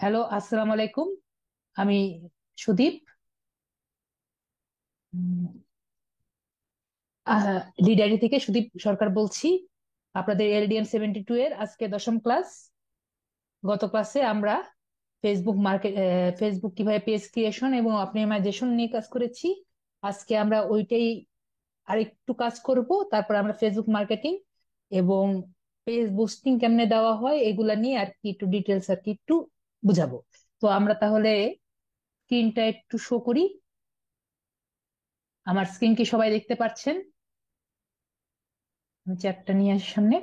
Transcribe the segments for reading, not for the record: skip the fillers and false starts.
Hello, আসসালামু আলাইকুম। আমি সুদীপ, লিডারি থেকে সুদীপ সরকার বলছি। আপনাদের এলডিএম 72 এর আজকে দশম ক্লাস। গত ক্লাসে আমরা ফেসবুক কিভাবে পেজ ক্রিয়েশন এবং অপটিমাইজেশন নিয়ে কাজ করেছি। আজকে আমরা ওইটাই আরেকটু কাজ করব। তারপর আমরা ফেসবুক মার্কেটিং এবং পেজ বুস্টিং কেমনে দেওয়া হয় এগুলা নিয়ে আর কি একটু ডিটেলস আর কি একটু বুঝাবো। তো আমরা তাহলে স্ক্রিনটা একটু শো করি। আমার স্ক্রিন কি সবাই দেখতে পাচ্ছেন? আমি চ্যাটটা নিয়ে আসি সামনে।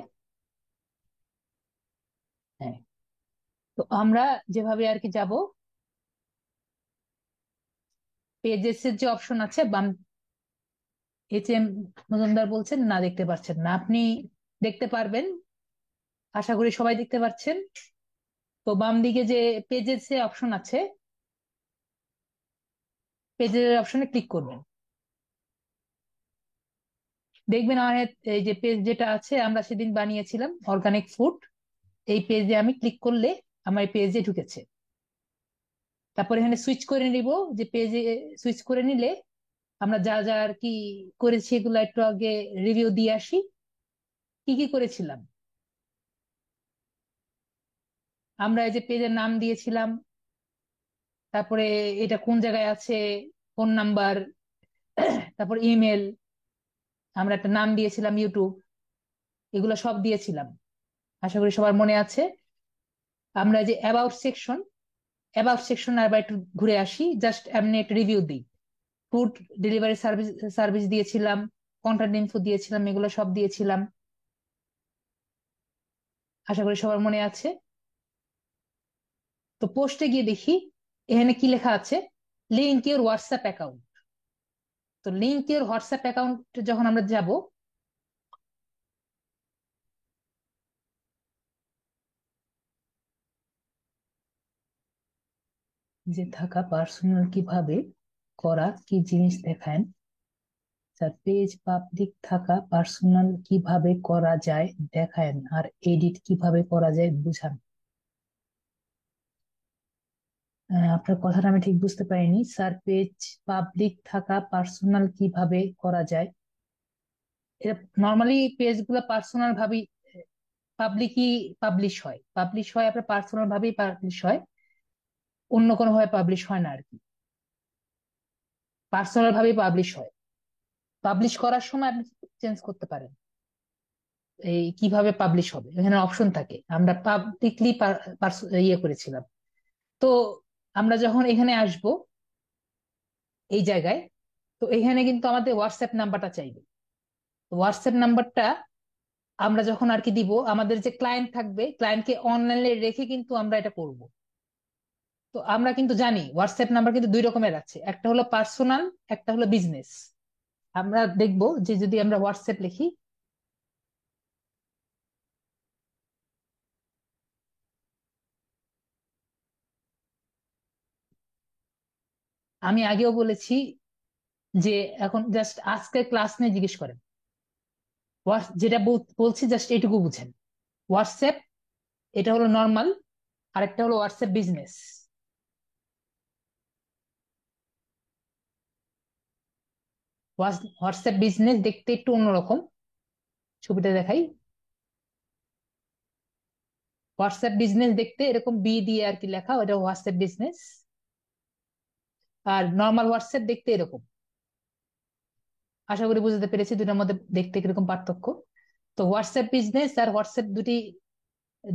হ্যাঁ, তো আমরা যেভাবে আর কি যাব, পেজেস এর যে অপশন আছে বাম, HM মজুমদার বলছেন না দেখতে পাচ্ছেন না, আপনি দেখতে পারবেন, আশা করি সবাই দেখতে পাচ্ছেন। তো বাম দিকে যে পেজেস এর অপশন আছে, পেজের অপশনে ক্লিক করবেন। দেখবেন আমার এই যে পেজ যেটা আছে আমরা সেদিন বানিয়েছিলাম অর্গানিক ফুড, এই পেজে আমি ক্লিক করলে আমার এই পেজে ঢুকেছে। তারপর এখানে সুইচ করে নিব, যে পেজে সুইচ করে নিলে আমরা যা যা আর কি করেছি এগুলো একটু আগে রিভিউ দিয়ে আসি। কি কি করেছিলাম আমরা? এই যে পেজের নাম দিয়েছিলাম, তারপরে এটা কোন জায়গায় আছে, ফোন নাম্বার, তারপর ইমেল, আমরা একটা নাম দিয়েছিলাম ইউটিউব, এগুলো সব দিয়েছিলাম। আশা করি সবার মনে আছে। আমরা এই যে অ্যাবাউট সেকশন আবার একটু ঘুরে আসি, জাস্ট এমনি একটা রিভিউ দিই। ফুড ডেলিভারি সার্ভিস সার্ভিস দিয়েছিলাম, কন্টাক্ট ইনফো দিয়েছিলাম, এগুলো সব দিয়েছিলাম। আশা করি সবার মনে আছে। তো পোস্টে গিয়ে দেখি এখানে কি লেখা আছে, লিঙ্ক ইউর হোয়াটসঅ্যাপ অ্যাকাউন্ট। তো লিঙ্ক ইউর হোয়াটসঅ্যাপ অ্যাকাউন্ট যখন আমরা যাব, যে থাকা পার্সোনাল কিভাবে করা কি জিনিস দেখায়, স্যার পেজ পাবলিক থাকা পার্সোনাল কিভাবে করা যায় দেখায়, আর এডিট কিভাবে করা যায় বুঝান। আপনার কথাটা আমি ঠিক বুঝতে পারিনি স্যার। পেজ পাবলিক থাকা পার্সোনাল কিভাবে করা যায়, এটা নর্মালি পেজ গুলো পার্সোনাল ভাবেই পাবলিকই পাবলিশ হয় আপনার পার্সোনাল ভাবেই পাবলিশ হয়, অন্য কোনো ভাবে পাবলিশ হয় না আর কি। পার্সোনাল ভাবেই পাবলিশ হয়। পাবলিশ করার সময় আপনি চেঞ্জ করতে পারেন এই কিভাবে পাবলিশ হবে, এখানে অপশন থাকে। আমরা পাবলিকলি ইয়ে করেছিলাম। তো আমরা যখন এখানে আসব এই জায়গায়, তো এখানে কিন্তু আমাদের হোয়াটসঅ্যাপ নাম্বারটা চাইবে। হোয়াটসঅ্যাপ নাম্বারটা আমরা যখন আর কি দিব, আমাদের যে ক্লায়েন্ট থাকবে ক্লায়েন্টকে অনলাইনে রেখে কিন্তু আমরা এটা করব। তো আমরা কিন্তু জানি হোয়াটসঅ্যাপ নাম্বার কিন্তু দুই রকমের আছে, একটা হলো পার্সোনাল, একটা হলো বিজনেস। আমরা দেখব যে যদি আমরা হোয়াটসঅ্যাপ লিখি, আমি আগেও বলেছি যে এখন জাস্ট আজকের ক্লাস নিয়ে জিজ্ঞেস করেন। যেটা বলছি জাস্ট এটুকু বুঝেন। হোয়াটসঅ্যাপ এটা হলো নর্মাল, আর একটা হলো হোয়াটসঅ্যাপ বিজনেস। হোয়াটসঅ্যাপ বিজনেস দেখতে একটু অন্যরকম, ছবিটা দেখাই। হোয়াটসঅ্যাপ বিজনেস দেখতে এরকম বি দিয়ে আর কি লেখা, ওটা হোয়াটসঅ্যাপ বিজনেস। আর নর্মাল হোয়াটসঅ্যাপ দেখতে এরকম। আশা করি বুঝতে পেরেছি দুটার মধ্যে দেখতে কিরকম পার্থক্য। তো হোয়াটসঅ্যাপ বিজনেস আর হোয়াটসঅ্যাপ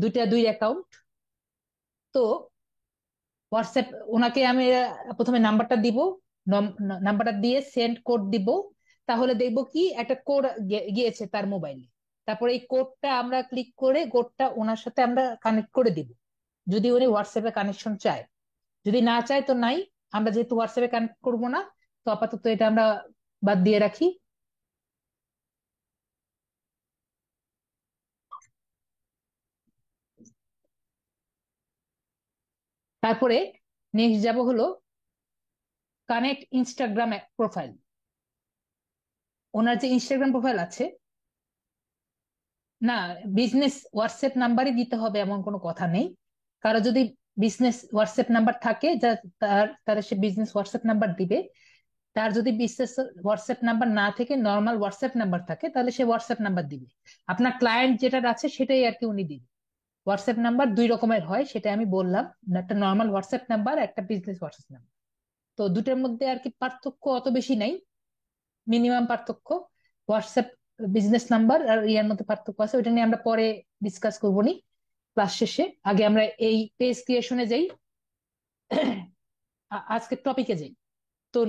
দুইটা দুই অ্যাকাউন্ট। তো হোয়াটসঅ্যাপ ওনাকে আমি প্রথমে নাম্বারটা দিব, নাম্বারটা দিয়ে সেন্ড কোড দিব। তাহলে দেখবো কি একটা কোড গিয়েছে তার মোবাইলে। তারপরে এই কোডটা আমরা ক্লিক করে কোডটা ওনার সাথে আমরা কানেক্ট করে দিব, যদি উনি হোয়াটসঅ্যাপে কানেকশন চায়। যদি না চায় তো নাই, আমরা যেহেতু হোয়াটসঅ্যাপে কানেক্ট করবো না, তো আপাতত এটা আমরা বাদ দিয়ে রাখি। তারপরে নেক্সট যাব হলো কানেক্ট ইনস্টাগ্রাম প্রোফাইল। ওনার যে ইনস্টাগ্রাম প্রোফাইল আছে, না, বিজনেস হোয়াটসঅ্যাপ নাম্বারই দিতে হবে এমন কোনো কথা নেই। কারো যদি বিজনেস হোয়াটসঅ্যাপ নাম্বার থাকে, যা তার সে বিজনেস হোয়াটসঅ্যাপ নাম্বার দিবে। তার যদি বিজনেস হোয়াটসঅ্যাপ নাম্বার না থেকে নর্মাল হোয়াটসঅ্যাপ নাম্বার থাকে, তাহলে সে হোয়াটসঅ্যাপ নাম্বার দিবে। আপনার ক্লায়েন্ট যেটা আছে সেটাই আর কি উনি দিবে। হোয়াটসঅ্যাপ নাম্বার দুই রকমের হয়, সেটা আমি বললাম, একটা নর্মাল হোয়াটসঅ্যাপ নাম্বার, একটা বিজনেস হোয়াটসঅ্যাপ নাম্বার। তো দুটোর মধ্যে আর কি পার্থক্য অত বেশি নাই, মিনিমাম পার্থক্য হোয়াটসঅ্যাপ বিজনেস নাম্বার আর ইয়ার মধ্যে পার্থক্য আছে, ওইটা নিয়ে আমরা পরে ডিসকাস করবো নি ক্লাস শেষে। আগে আমরা এই পেজ ক্রিয়েশনে যাই, আজকের টপিকে যাই। তো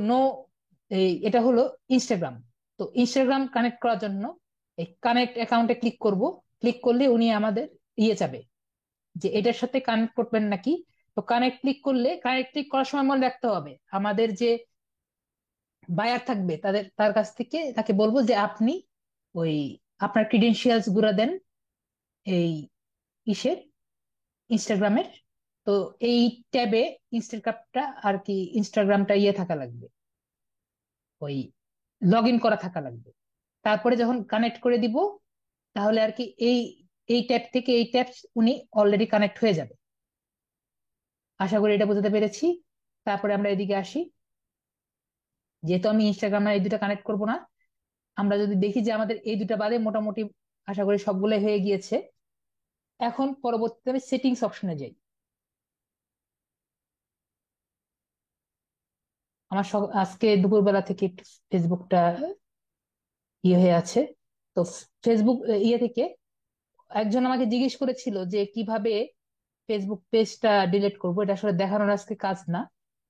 এটা হলো ইনস্টাগ্রাম। তো ইনস্টাগ্রাম কানেক্ট করার জন্য এই কানেক্ট অ্যাকাউন্টে ক্লিক করব। ক্লিক করলে উনি আমাদের ইয়ে যাবে যে এটার সাথে কানেক্ট করবেন নাকি। তো কানেক্ট ক্লিক করলে, কানেক্ট ক্লিক করার সময় মনে রাখতে হবে আমাদের যে বায়ার থাকবে তার কাছ থেকে তাকে বলবো যে আপনি ওই আপনার ক্রিডেন্সিয়ালস গুলা দেন এই ইসের, ইনস্টাগ্রামের। তো এই ট্যাবে ইনস্টাগ্রামটা আর কি, ইনস্টাগ্রামটা ইয়ে থাকা লাগবে, ওই লগ ইন করা থাকা লাগবে। তারপরে যখন কানেক্ট করে দিব, তাহলে আর কি এই এই ট্যাব থেকে এই ট্যাব উনি অলরেডি কানেক্ট হয়ে যাবে। আশা করি এটা বোঝাতে পেরেছি। তারপরে আমরা এদিকে আসি। যেহেতু আমি ইনস্টাগ্রামে এই দুটা কানেক্ট করব না, আমরা যদি দেখি যে আমাদের এই দুটা বাদে মোটামুটি আশা করি সবগুলো হয়ে গিয়েছে, এখন পরবর্তীতে আমি সেটিংস অপশনে যাই। আমার আজকে দুপুরবেলা থেকে একটু ফেসবুকটা ইয়ে হয়ে আছে। তো ফেসবুক ইয়ে থেকে একজন আমাকে জিজ্ঞেস করেছিল যে কিভাবে ফেসবুক পেজটা ডিলিট করবো, এটা আসলে দেখানোর আজকে কাজ না।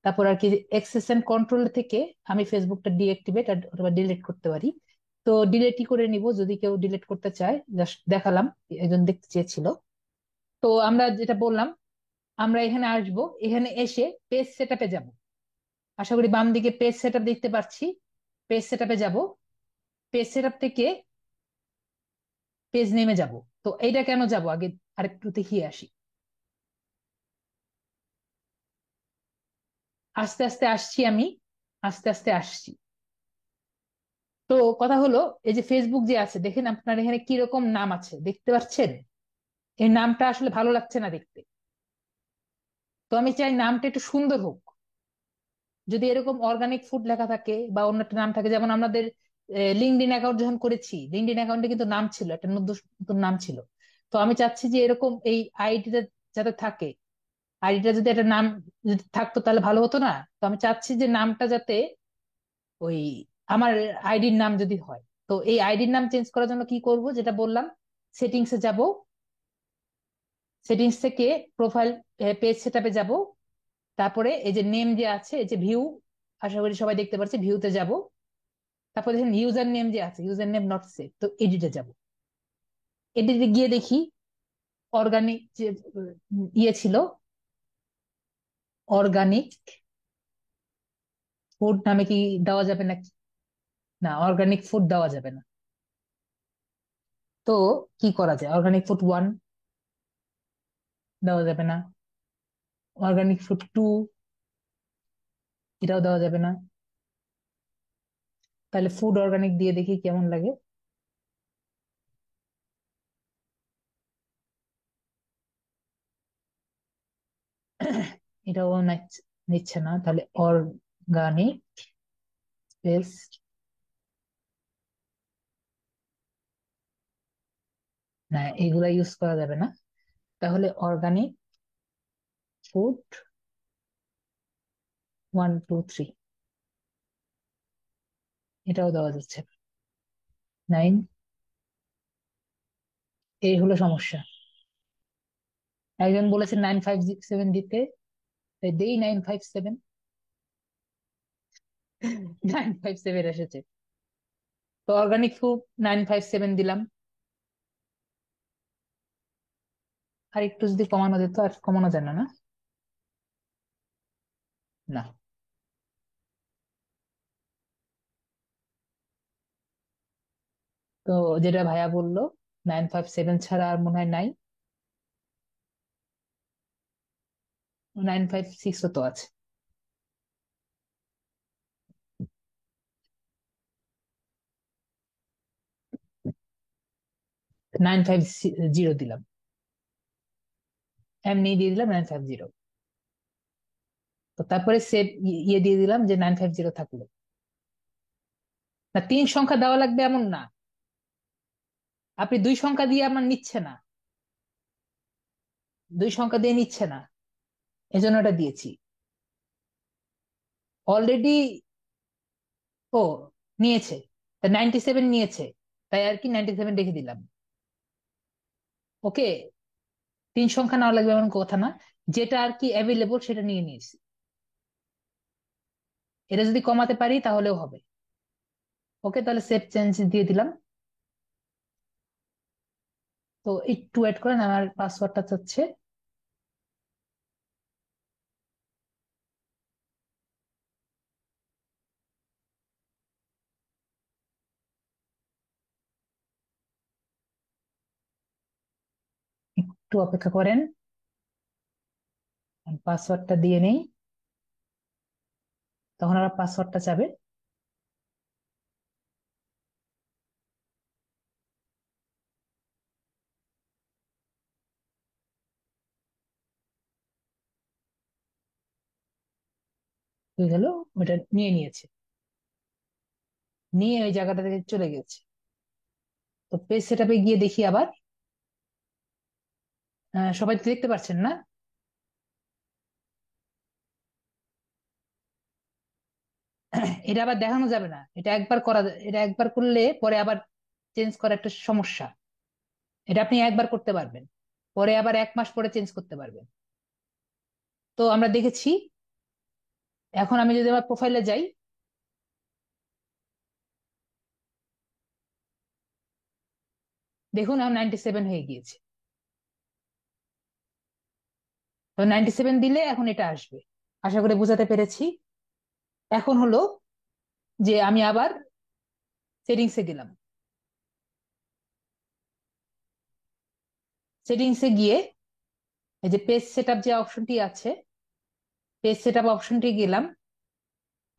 তারপর আর কি অ্যাক্সেস এন্ড কন্ট্রোল থেকে আমি ফেসবুকটা ডিএক্টিভেট অথবা ডিলিট করতে পারি। তো ডিলিটই করে নিব যদি কেউ ডিলিট করতে চায়, জাস্ট দেখালাম, একজন দেখতে চেয়েছিল। তো আমরা যেটা বললাম, আমরা এখানে আসবো, এখানে এসে পেজ সেটআপে যাব। আশা করি বাম দিকে পেজ সেটআপ দেখতে পাচ্ছি। পেজ সেটআপে যাব, পেজ সেটআপ থেকে পেজ নেমে যাব। তো এইটা কেন যাব আগে আরেকটু দেখিয়ে আসি। আস্তে আস্তে আসছি আমি, আস্তে আস্তে আসছি। তো কথা হলো, এই যে ফেসবুক যে আছে দেখেন, আপনার এখানে কিরকম নাম আছে দেখতে পাচ্ছেন। এই নামটা আসলে ভালো লাগছে না দেখতে। তো আমি চাই নামটা একটু সুন্দর হোক। যদি এরকম অর্গানিক ফুড লেখা থাকে বা অন্য একটা নাম থাকে, যেমন আমাদের লিঙ্কডইন অ্যাকাউন্ট যখন করেছি, লিঙ্কডইন অ্যাকাউন্টে কিন্তু নাম ছিল, একটা নতুন নতুন নাম ছিল। তো আমি চাচ্ছি যে এরকম এই আইডিটা যাতে থাকে, আইডিটা যদি একটা নাম যদি থাকতো তাহলে ভালো হতো না। তো আমি চাচ্ছি যে নামটা যাতে ওই আমার আইডির নাম যদি হয়। তো এই আইডির নাম চেঞ্জ করার জন্য কি করব, যেটা বললাম, সেটিংসে যাব। সেটিংস থেকে প্রোফাইল পেজ সেটআপে যাব। তারপরে এই যে নেম যে আছে, এই যে ভিউ, আশা করি সবাই দেখতে পাচ্ছে, ভিউতে যাব। তারপরে দেখেন ইউজার নেম যে আছে, ইউজার নেম নট সেভ, তো এডিটে যাব। এডিটে গিয়ে দেখি অর্গানিক যে ইয়ে ছিল, অর্গানিক ফুড নামে কি দেওয়া যাবে নাকি? না, অর্গানিক ফুড দেওয়া যাবে না। তো কি করা যায়, অর্গানিক ফুড ওয়ান দেওয়া যাবে না, অর্গানিক ফুড টু এটাও দেওয়া যাবে না। তাহলে ফুড অর্গানিক দিয়ে দেখি কেমন লাগে। এটাও নিচ্ছে না, তাহলে অর্গানিক স্পেস, না এগুলা ইউজ করা যাবে না। তাহলে organic food one two three এটাও দেওয়া যাচ্ছে। নাইন, এই হলো সমস্যা। একজন বলেছে 957 দিতে, তাই দেই 957। 957 এসেছে। তো অর্গানিক ফুড 957 দিলাম। আর একটু যদি কমানো যেত, আর কমানো যায় না, না? না। তো যেটা ভাইয়া বললো, 957 ছাড়া আর মনে হয় নাই। 956ও তো আছে। 950 দিলাম, এমনি দিয়ে দিলাম 950। তো তারপরে সেভ ইয়ে দিয়ে দিলাম যে 950 থাকলো। না, 3 সংখ্যা দেওয়া লাগবে এমন না, আপনি 2 সংখ্যা দিয়ে আমার নিচ্ছে না, 2 সংখ্যা দিয়ে নিচ্ছে না, এজন্য এটা দিয়েছি অলরেডি। ও, নিয়েছে, তা 97 নিয়েছে, তাই আর কি 97 রেখে দিলাম। ওকে, 3 সংখ্যা নেওয়া লাগবে এমন কথা না, যেটা আর কি অ্যাভেলেবল সেটা নিয়ে নিয়েছি। এটা যদি কমাতে পারি তাহলেও হবে। ওকে, তাহলে সেভ চেঞ্জ দিয়ে দিলাম। তো একটু ওয়েট করেন, আমার পাসওয়ার্ডটা চাচ্ছে। একটু অপেক্ষা করেন, পাসওয়ার্ডটা দিয়ে নেই, তখন আবার পাসওয়ার্ডটা চাবে। হয়ে গেল, ওটা নিয়ে নিয়েছে, নিয়ে ওই জায়গাটা থেকে চলে গেছে। তো পেজ সেটআপে গিয়ে দেখি আবার। সবাই তো দেখতে পাচ্ছেন না? এটা আবার দেখানো যাবে না, এটা একবার করা এটা একবার করলে পরে আবার চেঞ্জ করা একটা সমস্যা। এটা আপনি একবার করতে পারবেন, পরে আবার 1 মাস পরে চেঞ্জ করতে পারবেন। তো আমরা দেখেছি। এখন আমি যদি আমার প্রোফাইলে যাই, দেখুন এখন 97 হয়ে গিয়েছে। তো 97 দিলে এখন এটা আসবে। আশা করি বোঝাতে পেরেছি। এখন হলো যে আমি আবার সেটিংসে গেলাম। সেটিংসে গিয়ে এই যে পেজ সেটআপ যে অপশনটি আছে, পেজ সেটআপ অপশনটি গেলাম।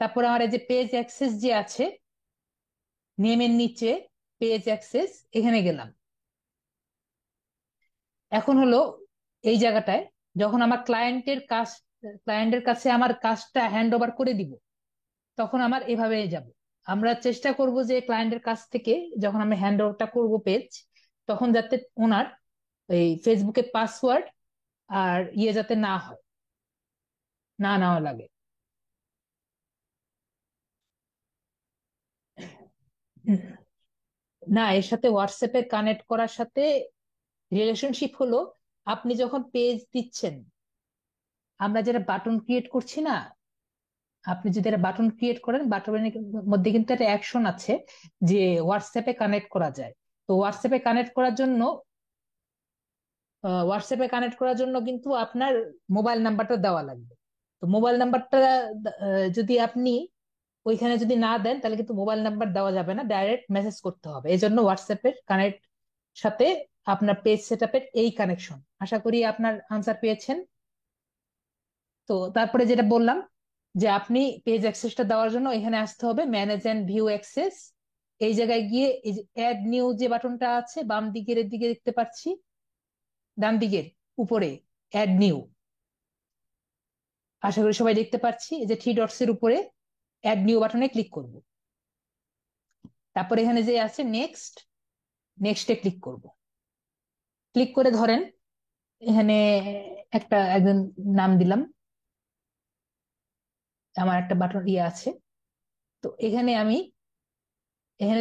তারপর আমার এই যে পেজ অ্যাক্সেস যে আছে, নেমের নিচে পেজ অ্যাক্সেস, এখানে গেলাম। এখন হলো এই জায়গাটায় যখন আমার ক্লায়েন্টের কাছে আমার কাজটা হ্যান্ড ওভার করে দিব, তখন আমার এভাবে যাব। আমরা চেষ্টা করব যে ক্লায়েন্টের কাছ থেকে যখন আমি হ্যান্ড ওভারটা করবো পেজ, তখন যাতে ওনার এই ফেসবুকে পাসওয়ার্ড আর ইয়ে যাতে না হয়, না নেওয়া লাগে। না, এর সাথে হোয়াটসঅ্যাপে কানেক্ট করার সাথে রিলেশনশিপ হলো, আপনি যখন পেজ দিচ্ছেন, আমরা যেটা বাটন ক্রিয়েট করছি না, আপনি যদি একটা বাটন ক্রিয়েট করেন, বাটনের মধ্যে কিন্তু একটা অ্যাকশন আছে যে হোয়াটসঅ্যাপে কানেক্ট করা যায়। তো হোয়াটসঅ্যাপে কানেক্ট করার জন্য কিন্তু আপনার মোবাইল নাম্বারটা দেওয়া লাগবে। তো মোবাইল নাম্বারটা যদি আপনি ওইখানে যদি না দেন, তাহলে কিন্তু মোবাইল নাম্বার দেওয়া যাবে না, ডাইরেক্ট মেসেজ করতে হবে। এই জন্য হোয়াটসঅ্যাপের কানেক্ট সাথে আপনার পেজ সেটআপের এই কানেকশন। আশা করি আপনার আনসার পেয়েছেন। তো তারপরে যেটা বললাম, যে আপনি পেজ অ্যাক্সেসটা দেওয়ার জন্য এখানে আসতে হবে ম্যানেজ এন্ড ভিউ অ্যাক্সেস। এই জায়গায় গিয়ে এই যে অ্যাড নিউ যে বাটনটা আছে বাম দিকের দিকে দেখতে পাচ্ছি, ডান দিকের উপরে অ্যাড নিউ, আশা করি সবাই দেখতে পাচ্ছি, এই যে থ্রি ডটস এর উপরে অ্যাড নিউ বাটনে ক্লিক করব। তারপর এখানে যে আছে নেক্সট, নেক্সটে ক্লিক করব। ক্লিক করে ধরেন এখানে একজন নাম দিলাম, আমার একটা বাটন ইয়ে আছে। তো এখানে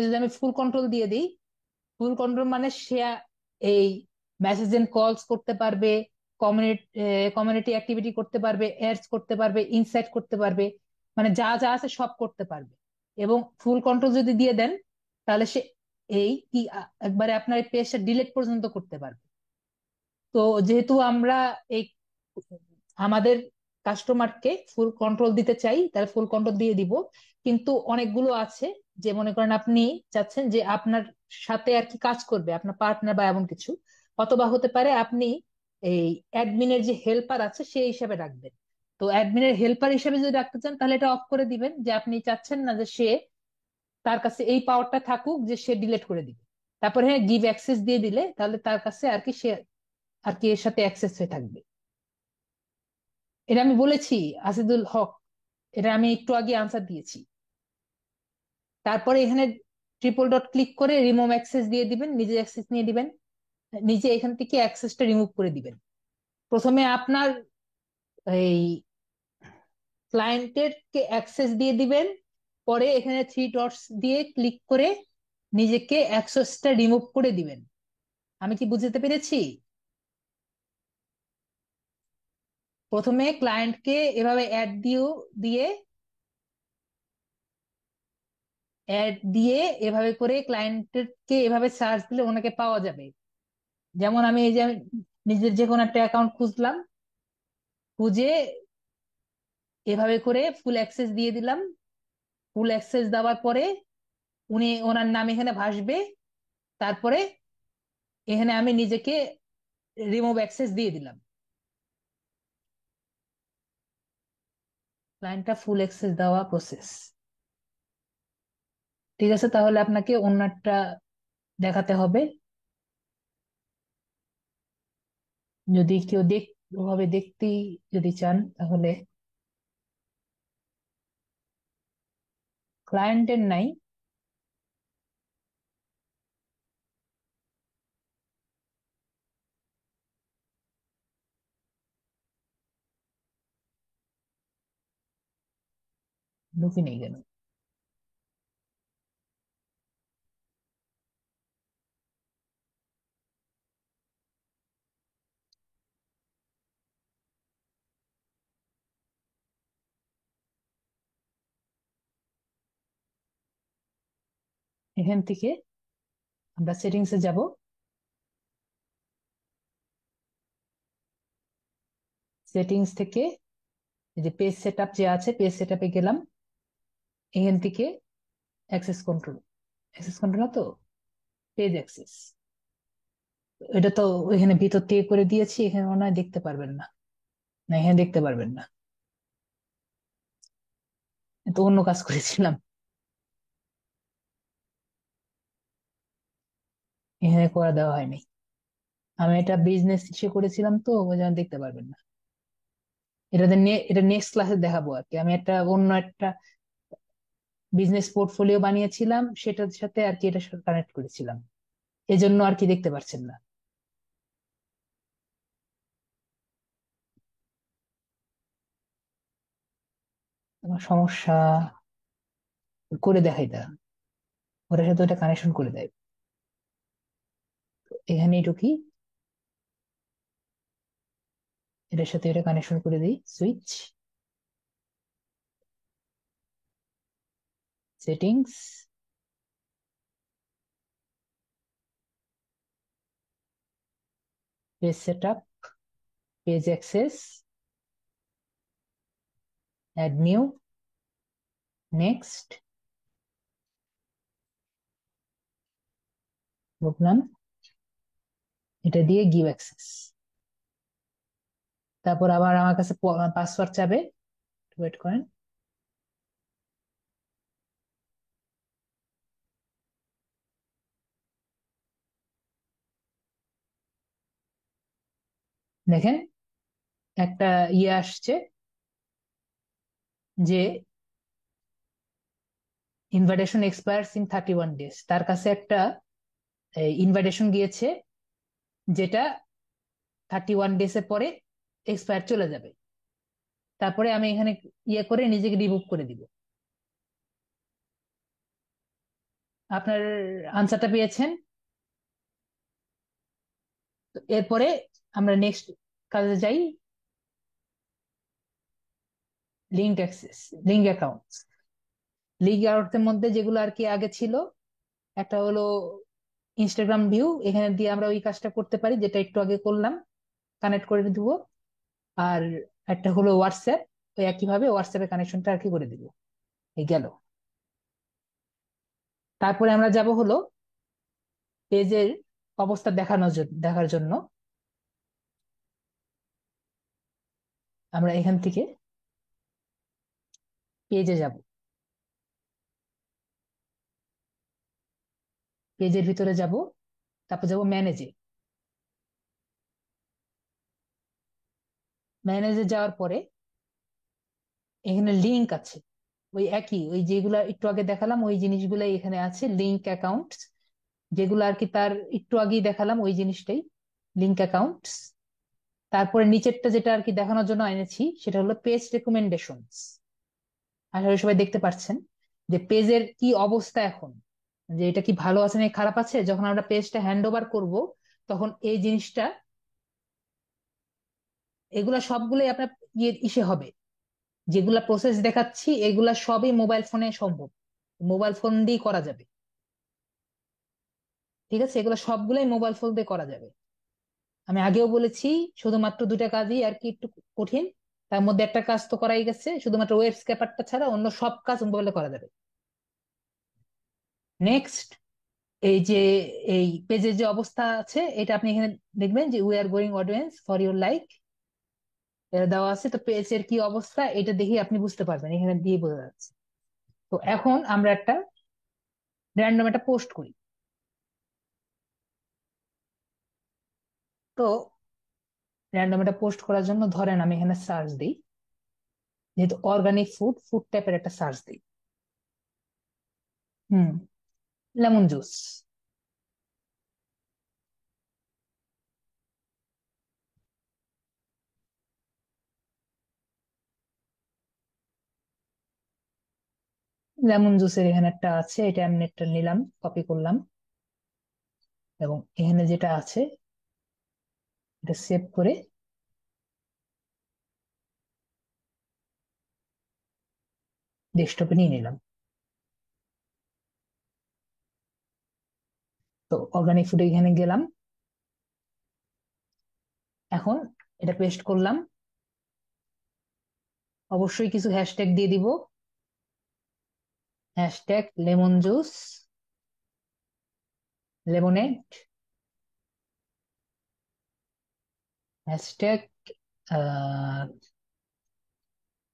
যদি আমি ফুল কন্ট্রোল দিয়ে দিই, ফুল কন্ট্রোল মানে সে এই মেসেজ এন্ড কলস করতে পারবে, কমিউনিটি কমিউনিটি অ্যাক্টিভিটি করতে পারবে, অ্যাডস করতে পারবে, ইনসাইট করতে পারবে, মানে যা যা আছে সব করতে পারবে। এবং ফুল কন্ট্রোল যদি দিয়ে দেন, তাহলে সে এই কি একবারে আপনার পেজটা ডিলিট পর্যন্ত করতে পারবে। তো যেহেতু আমরা এই আমাদের কাস্টমারকে ফুল কন্ট্রোল দিতে চাই, তাহলে ফুল কন্ট্রোল দিয়ে দিব। কিন্তু অনেকগুলো আছে, যে মনে করেন আপনি চাচ্ছেন যে আপনার সাথে আর কি কাজ করবে আপনার পার্টনার বা এমন কিছু, অথবা হতে পারে আপনি এই অ্যাডমিনের যে হেল্পার আছে সেই হিসাবে রাখবেন। তো অ্যাডমিনের হেল্পার হিসেবে যদি রাখতে চান, তাহলে এটা অফ করে দিবেন, যে আপনি চাচ্ছেন না যে সে, তার কাছে এই পাওয়ারটা থাকুক যে সে ডিলিট করে দিবে। তারপরে হ্যাঁ, গিভ অ্যাক্সেস দিয়ে দিলে তাহলে তার কাছে আর কি সে আর কি এর সাথে অ্যাক্সেস হয়ে থাকবে। এটা আমি বলেছি, আসিদুল হক, এটা আমি একটু আগে আনসার দিয়েছি। তারপরে এখানে ট্রিপল ডট ক্লিক করে রিমুভ অ্যাক্সেস দিয়ে দিবেন, নিজে অ্যাক্সেস নিয়ে দিবেন, নিজে এখান থেকে অ্যাক্সেসটা রিমুভ করে দিবেন। প্রথমে আপনার এই ক্লায়েন্টের কে অ্যাক্সেস দিয়ে দিবেন, পরে এখানে থ্রি ডটস দিয়ে ক্লিক করে নিজেকে অ্যাক্সেসটা রিমুভ করে দিবেন। আমি কি বুঝতে পেরেছি? প্রথমে ক্লায়েন্টকে এভাবে অ্যাড দিয়ে অ্যাড দিয়ে এভাবে করে ক্লায়েন্টকে এভাবে সার্চ দিলে ওনাকে পাওয়া যাবে। যেমন আমি এই যে আমি নিজের যে কোনো একটা অ্যাকাউন্ট খুঁজলাম, খুঁজে এভাবে করে ফুল অ্যাক্সেস দিয়ে দিলাম। ফুল অ্যাক্সেস দেওয়ার পরে ওনার নাম এখানে ভাসবে। তারপরে এখানে আমি নিজেকে রিমুভ অ্যাক্সেস দিয়ে দিলাম। ক্লায়েন্টটা ফুল অ্যাক্সেস দেওয়া প্রসেস। ঠিক আছে, তাহলে আপনাকে অন্যটা দেখাতে হবে। যদি কেউ ওভাবে দেখতে যদি চান তাহলে ক্লায়েন্টের নাই। ঢুকে নেই কেন? এখান থেকে আমরা সেটিংসে যাব। সেটিংস থেকে এই যে পেজ সেটআপ যে আছে, পেজ সেটআপে গেলাম। এখান থেকে অ্যাক্সেস কন্ট্রোল, অ্যাক্সেস কন্ট্রোল না তো, পেজ অ্যাক্সেস। এটা তো এখানে ভিতর থেকে করে দিয়েছি, এখানে মনে হয় দেখতে পারবেন না। না, এখানে দেখতে পারবেন না, তো অন্য কাজ করেছিলাম, এখানে করে দেওয়া হয়নি। আমি এটা বিজনেস ইস্যু করেছিলাম, তো ওই জন্য দেখতে পারবেন না। এটা নেক্সট ক্লাসে দেখাবো আর কি। আমি অন্য একটা বিজনেস পোর্টফোলিও বানিয়েছিলাম, সেটার সাথে আর কি এটা কানেক্ট করেছিলাম, এজন্য আর কি দেখতে পাচ্ছেন না। আমার সমস্যা করে দেখাই, দাঁড়ান, ওটার সাথে ওটা কানেকশন করে দেয়। এখানেই ঢুকি, এটার সাথে এটা কানেকশন করে দিই, switch, settings, page setup, page access, add new, next, বুঝলাম, এটা দিয়ে গিভ অ্যাক্সেস। তারপর আবার আমার কাছে পাসওয়ার্ড চাবে, ওয়েট করেন। দেখেন একটা আসছে যে ইনভাইটেশন এক্সপায়ার্স ইন 31 days, তার কাছে একটা ইনভাইটেশন গিয়েছে, যেটা 31 days পরে এক্সপায়ার চলে যাবে। তারপরে আমি এখানে করে নিজেকে রিমুভ করে দিব। আপনার আনসারটা পেয়েছেন? তো এরপরে আমরা নেক্সট কাজে যাই। Link access, link account. Link অ্যাকাউন্টের মধ্যে যেগুলো আর কি আগে ছিল, একটা হলো ইনস্টাগ্রাম ভিউ, এখানে দিয়ে আমরা ওই কাজটা করতে পারি যেটা একটু আগে করলাম, কানেক্ট করে দিব। আর একটা হলো হোয়াটসঅ্যাপ, ওই একইভাবে হোয়াটসঅ্যাপের কানেকশনটা আর কি করে দিব। এই গেল। তারপরে আমরা যাব হলো পেজের অবস্থা দেখার জন্য আমরা এখান থেকে পেজে যাব। পেজের ভিতরে যাব, তারপর যাব ম্যানেজে। ম্যানেজে যাওয়ার পরে এখানে লিংক আছে, ওই একই ওই যেগুলা একটু আগে দেখালাম ওই জিনিসগুলাই এখানে আছে, লিংক অ্যাকাউন্ট, যেগুলো আর কি তার একটু আগেই দেখালাম ওই জিনিসটাই, লিংক অ্যাকাউন্টস। তারপরে নিচেরটা যেটা আর কি দেখানোর জন্য এনেছি সেটা হলো পেজ রেকমেন্ডেশনস। আশা করি সবাই দেখতে পাচ্ছেন যে পেজের কি অবস্থা এখন, যে এটা কি ভালো আছে নাকি খারাপ আছে। যখন আমরা পেজটা হ্যান্ড ওভার করবো তখন এই জিনিসটা, এগুলা সবগুলোই আপনার ইসে হবে, যেগুলা প্রসেস দেখাচ্ছি এগুলা সবই মোবাইল ফোনে সম্ভব, মোবাইল ফোন দিয়ে করা যাবে। ঠিক আছে, এগুলো সবগুলাই মোবাইল ফোন দিয়ে করা যাবে। আমি আগেও বলেছি শুধুমাত্র দুটা কাজই আর কি একটু কঠিন, তার মধ্যে একটা কাজ তো করাই গেছে, শুধুমাত্র ওয়েব স্ক্র্যাপারটা ছাড়া অন্য সব কাজ মোবাইলে করা যাবে। নেক্সট, এই যে এই পেজের যে অবস্থা আছে এটা আপনি এখানে দেখবেন যে we are going audience for your like, এটা দেওয়া আছে। তো পেজের কি অবস্থা এটা দেখে আপনি বুঝতে পারবেন, এখানে দিয়ে বোঝা যাচ্ছে। তো এখন আমরা একটা র্যান্ডম একটা পোস্ট করি। তো র্যান্ডম একটা পোস্ট করার জন্য ধরেন আমি এখানে সার্চ দিই, যেহেতু অর্গানিক ফুড, ফুড টাইপের একটা সার্চ দিই। হুম, লেমন জুস। লেমন জুসের এখানে একটা আছে, এটা আমি একটা নিলাম, কপি করলাম, এবং এখানে যেটা আছে এটা সেভ করে ডেস্কটপে নিয়ে নিলাম। তো অর্গানিক ফুডে এখানে গেলাম, এখন এটা পেস্ট করলাম, অবশ্যই কিছু হ্যাশট্যাগ দিয়ে দিব, hashtag lemon juice, lemonade, hashtag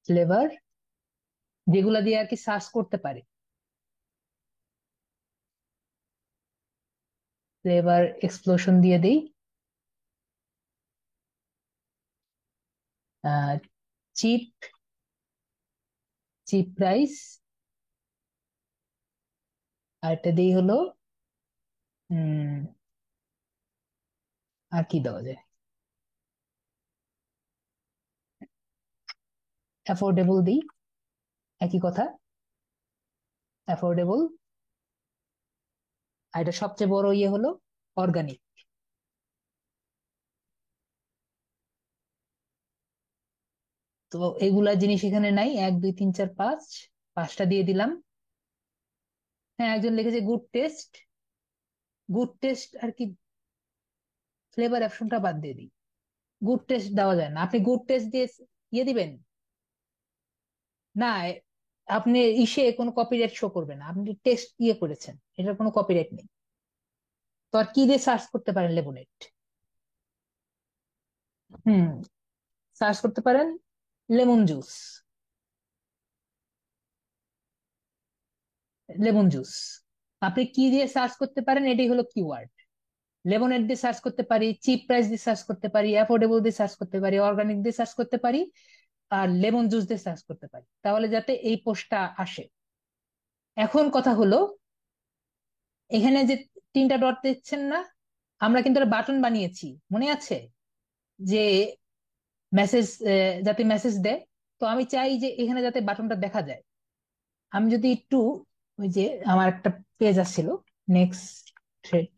flavour, যেগুলা দিয়ে আর কি সার্চ করতে পারে। ফ্লেভার এক্সপ্লোশন দিয়ে দিই, চিপ, চিপ প্রাইস, আর এটা দিই হলো উম আর কি দেওয়া যায়, অ্যাফোর্ডেবল দিই, একই কথা, অ্যাফোর্ডেবল। আর এটা সবচেয়ে বড় ইয়ে হলো অর্গানিক। তো এগুলা জিনিস এখানে নাই, 1 2 3 4 5, পাঁচটা দিয়ে দিলাম। হ্যাঁ, একজন লিখেছে গুড টেস্ট, গুড টেস্ট আর কি, ফ্লেভার অপশনটা বাদ দিয়ে দিই, গুড টেস্ট দেওয়া যায় না। আপনি গুড টেস্ট দিয়ে ইয়ে দিবেন না, আপনি ইসে কোনো কপিরাইট শো করবে না, আপনি টেস্ট ইয়ে করেছেন, এটার কোনো কপিরাইট নেই। তো আর কি দিয়ে সার্চ করতে পারেন, লেবুনেট। হুম, সার্চ করতে পারেন লেমন জুস, লেমন জুস। আপনি কি দিয়ে সার্চ করতে পারেন এটাই হলো কিওয়ার্ড। লেমনেড দিয়ে সার্চ করতে পারি, চিপ প্রাইস দিয়ে সার্চ করতে পারি, অ্যাফোর্ডেবল দিয়ে সার্চ করতে পারি, অর্গানিক দিয়ে সার্চ করতে পারি, আর লেমন জুস দিয়ে সার্চ করতে পারি, তাহলে যাতে এই পোস্টটা আসে। এখন কথা হলো, এখানে যে 3টা ডট দেখছেন না, আমরা কিন্তু একটা বাটন বানিয়েছি, মনে আছে, যে মেসেজ, যাতে মেসেজ দেয়। তো আমি চাই যে এখানে যাতে বাটনটা দেখা যায়। আমি যদি একটু, ওই যে আমার একটা পেজ আসছিল, next thread,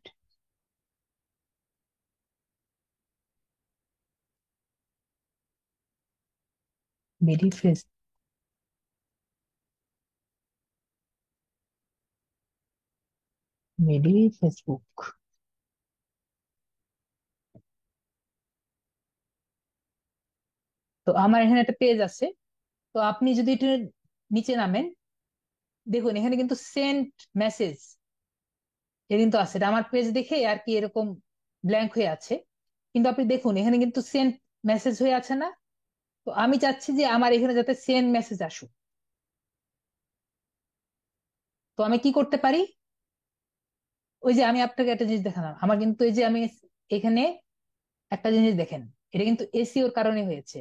BD face, BD Facebook. তো আমার এখানে একটা পেজ আছে। তো আপনি যদি একটু নিচে নামেন, দেখুন এখানে কিন্তু সেন্ট মেসেজ এ কিন্তু আছে, এটা আমার পেজ দেখে আর কি এরকম ব্ল্যাঙ্ক হয়ে আছে। কিন্তু আপনি দেখুন এখানে কিন্তু সেন্ট মেসেজ হয়ে আছে না। তো আমি চাচ্ছি যে আমার এখানে যাতে সেন্ট মেসেজ আসুক। তো আমি কি করতে পারি, ওই যে আমি আপনাকে একটা জিনিস দেখালাম, আমার কিন্তু এই যে আমি এখানে একটা জিনিস দেখেন, এটা কিন্তু এসিওর কারণে হয়েছে।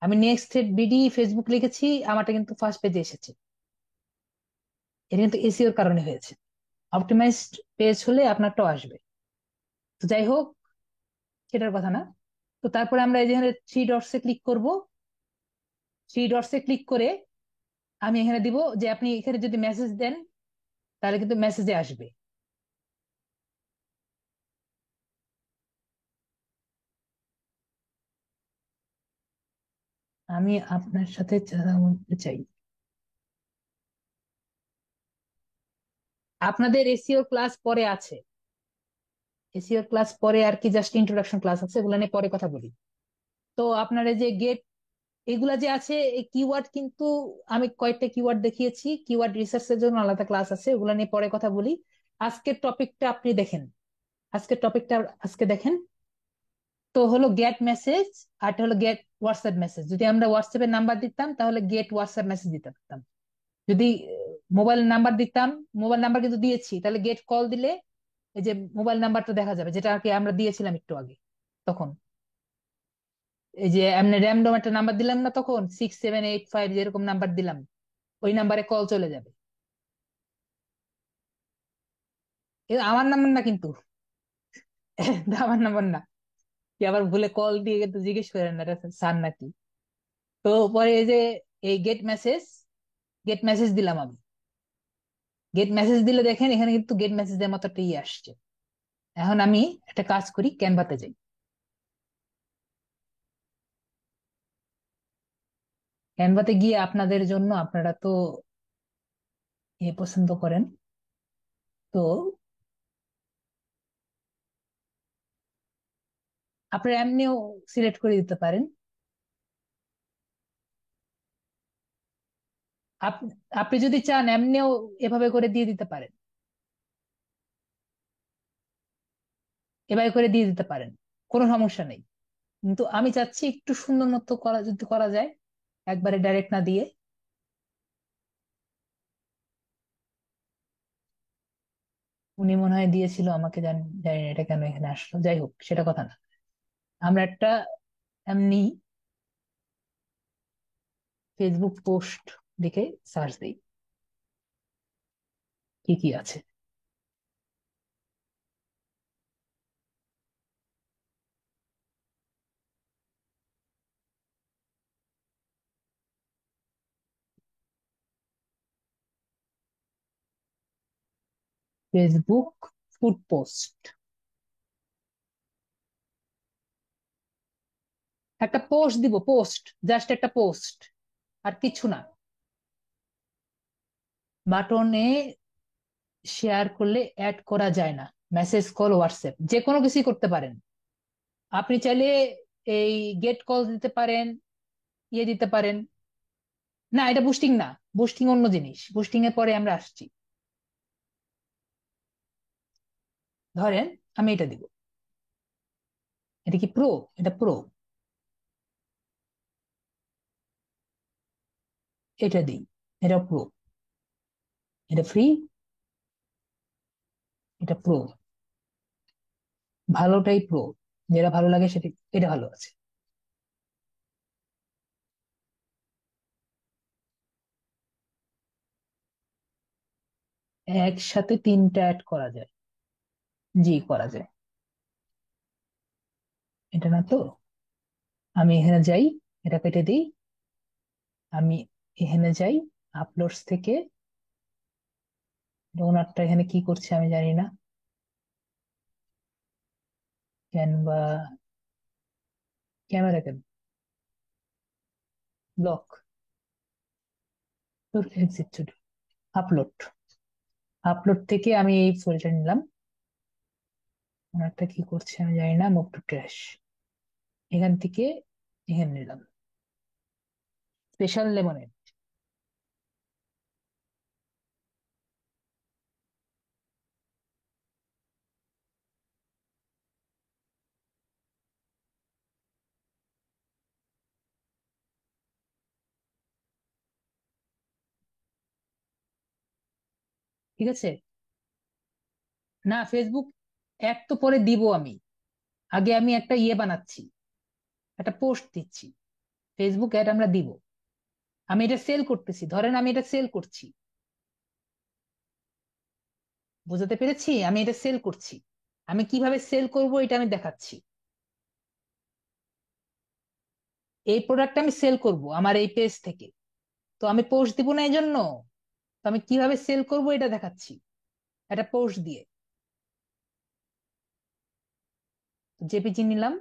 আমি নেক্সট থ্রেড বিডি ফেসবুক লিখেছি, আমারটা কিন্তু ফার্স্ট পেজে এসেছে। এটা কিন্তু এসিওর কারণে হয়েছে। অপটিমাইজড পেজ হলে আপনারটাও আসবে। তো যাই হোক, সেটার কথা না। তো তারপরে আমরা এই যেখানে থ্রি ডটস এ ক্লিক করব। থ্রি ডটস এ ক্লিক করে আমি এখানে দিব যে আপনি এখানে যদি মেসেজ দেন তাহলে কিন্তু মেসেজে আসবে। আমি আপনার সাথে কথা বলতে চাই। আপনাদের এসিও ক্লাস পরে আছে। এসিও ক্লাস পরে আর কি, জাস্ট ইন্ট্রোডাকশন ক্লাস আছে, এগুলো নিয়ে পরে কথা বলি। তো আপনার এই যে গেট, এগুলা যে আছে এই কিওয়ার্ড কিন্তু আমি কয়েকটা কিওয়ার্ড দেখিয়েছি, কিওয়ার্ড রিসার্চের জন্য আলাদা ক্লাস আছে, ওগুলা নিয়ে পরে কথা বলি। আজকের টপিকটা আপনি দেখেন। আজকের টপিকটা আজকে দেখেন। তো হলো গেট মেসেজ, আর এটা হলো গেট হোয়াটসঅ্যাপ মেসেজ। যদি আমরা হোয়াটসঅ্যাপের নাম্বার দিতাম তাহলে গেট হোয়াটসঅ্যাপ মেসেজ দিতে পারতাম। যদি মোবাইল নাম্বার দিতাম, মোবাইল নাম্বার কিন্তু দিয়েছি, তাহলে গেট কল দিলে এই যে মোবাইল নাম্বারটা দেখা যাবে, যেটা আর কি আমরা দিয়েছিলাম একটু আগে। তখন এই যে এমনি র্যান্ডম একটা নাম্বার দিলাম না, তখন 6785 যেরকম নাম্বার দিলাম, ওই নাম্বারে কল চলে যাবে। এটা আমার নাম্বার না কিন্তু। এটা আমার নাম্বার না। কি আবার ভুলে কল দিয়ে কিন্তু জিজ্ঞেস করেন না এটা স্যার নাকি। তো পরে এই যে এই গেট মেসেজ, গেট মেসেজ দিলাম আমি। গেট মেসেজ দিলে দেখেন এখানে কিন্তু গেট মেসেজের মতো একটা ইয়ে আসছে। এখন আমি একটা কাজ করি, ক্যানভাতে যাই। ক্যানভাতে গিয়ে আপনাদের জন্য, আপনারা তো এ পছন্দ করেন, তো আপনারা এমনিও সিলেক্ট করে দিতে পারেন। আপনি আপনি যদি চান এমনিও এভাবে করে দিয়ে দিতে পারেন। এভাবে করে দিয়ে দিতে পারেন, কোনো সমস্যা নেই। কিন্তু আমি চাচ্ছি একটু সুন্দর মতো করা, যদি করা যায় একবারে ডাইরেক্ট না দিয়ে। উনি মনে হয় দিয়েছিল আমাকে, জানি জানি না এটা কেন এখানে আসলো, যাই হোক সেটা কথা না। আমরা একটা এমনি ফেসবুক পোস্ট লিখে সার্চ দিই, কি কি আছে। ফেসবুক ফুড পোস্ট, একটা পোস্ট দিব, পোস্ট, জাস্ট একটা পোস্ট, আর কিছু না। বাটনে শেয়ার করলে অ্যাড করা যায় না। মেসেজ, কল, হোয়াটসঅ্যাপ যে কোনো কিছুই করতে পারেন। আপনি চাইলে এই গেট কল দিতে পারেন, ইয়ে দিতে পারেন। না, এটা বুস্টিং না। বুস্টিং অন্য জিনিস, বুস্টিং এর পরে আমরা আসছি। ধরেন আমি এটা দিব। এটা কি প্রো? এটা প্রো। এটা দিই, এটা প্রো। এটা ফ্রি, এটা প্রো। ভালোটাই প্রো, যেটা ভালো লাগে সেটা। এটা ভালো আছে। একসাথে তিনটা অ্যাড করা যায়। জি, করা যায়। এটা না তো। আমি এখানে যাই, এটা কেটে দিই। আমি এখানে যাই, আপলোডস থেকে। ওনারটা এখানে কি করছে আমি জানি না। ক্যানভা, ক্যামেরা কেন ব্লক, তোর এক্সিট, আপলোড। আপলোড থেকে আমি এই ফোল্ডার নিলাম। ওনারটা কি করছে আমি জানি না, মুভ টু ট্র্যাশ। এখান থেকে এখানে নিলাম, স্পেশাল লেমনের। ঠিক আছে। না, ফেসবুক অ্যাড তো পরে দিব আমি। আগে আমি একটা ইয়ে বানাচ্ছি, একটা পোস্ট দিচ্ছি। ফেসবুক অ্যাড আমরা দিব। আমি এটা সেল করতেছি, ধরেন আমি এটা সেল করছি, বুঝাতে পেরেছি? আমি এটা সেল করছি, আমি কিভাবে সেল করব এটা আমি দেখাচ্ছি। এই প্রোডাক্ট আমি সেল করব আমার এই পেজ থেকে, তো আমি পোস্ট দিব না এই জন্য, তো আমি কিভাবে সেল করব এটা দেখাচ্ছি একটা পোস্ট দিয়ে। জেপিজি নিলাম,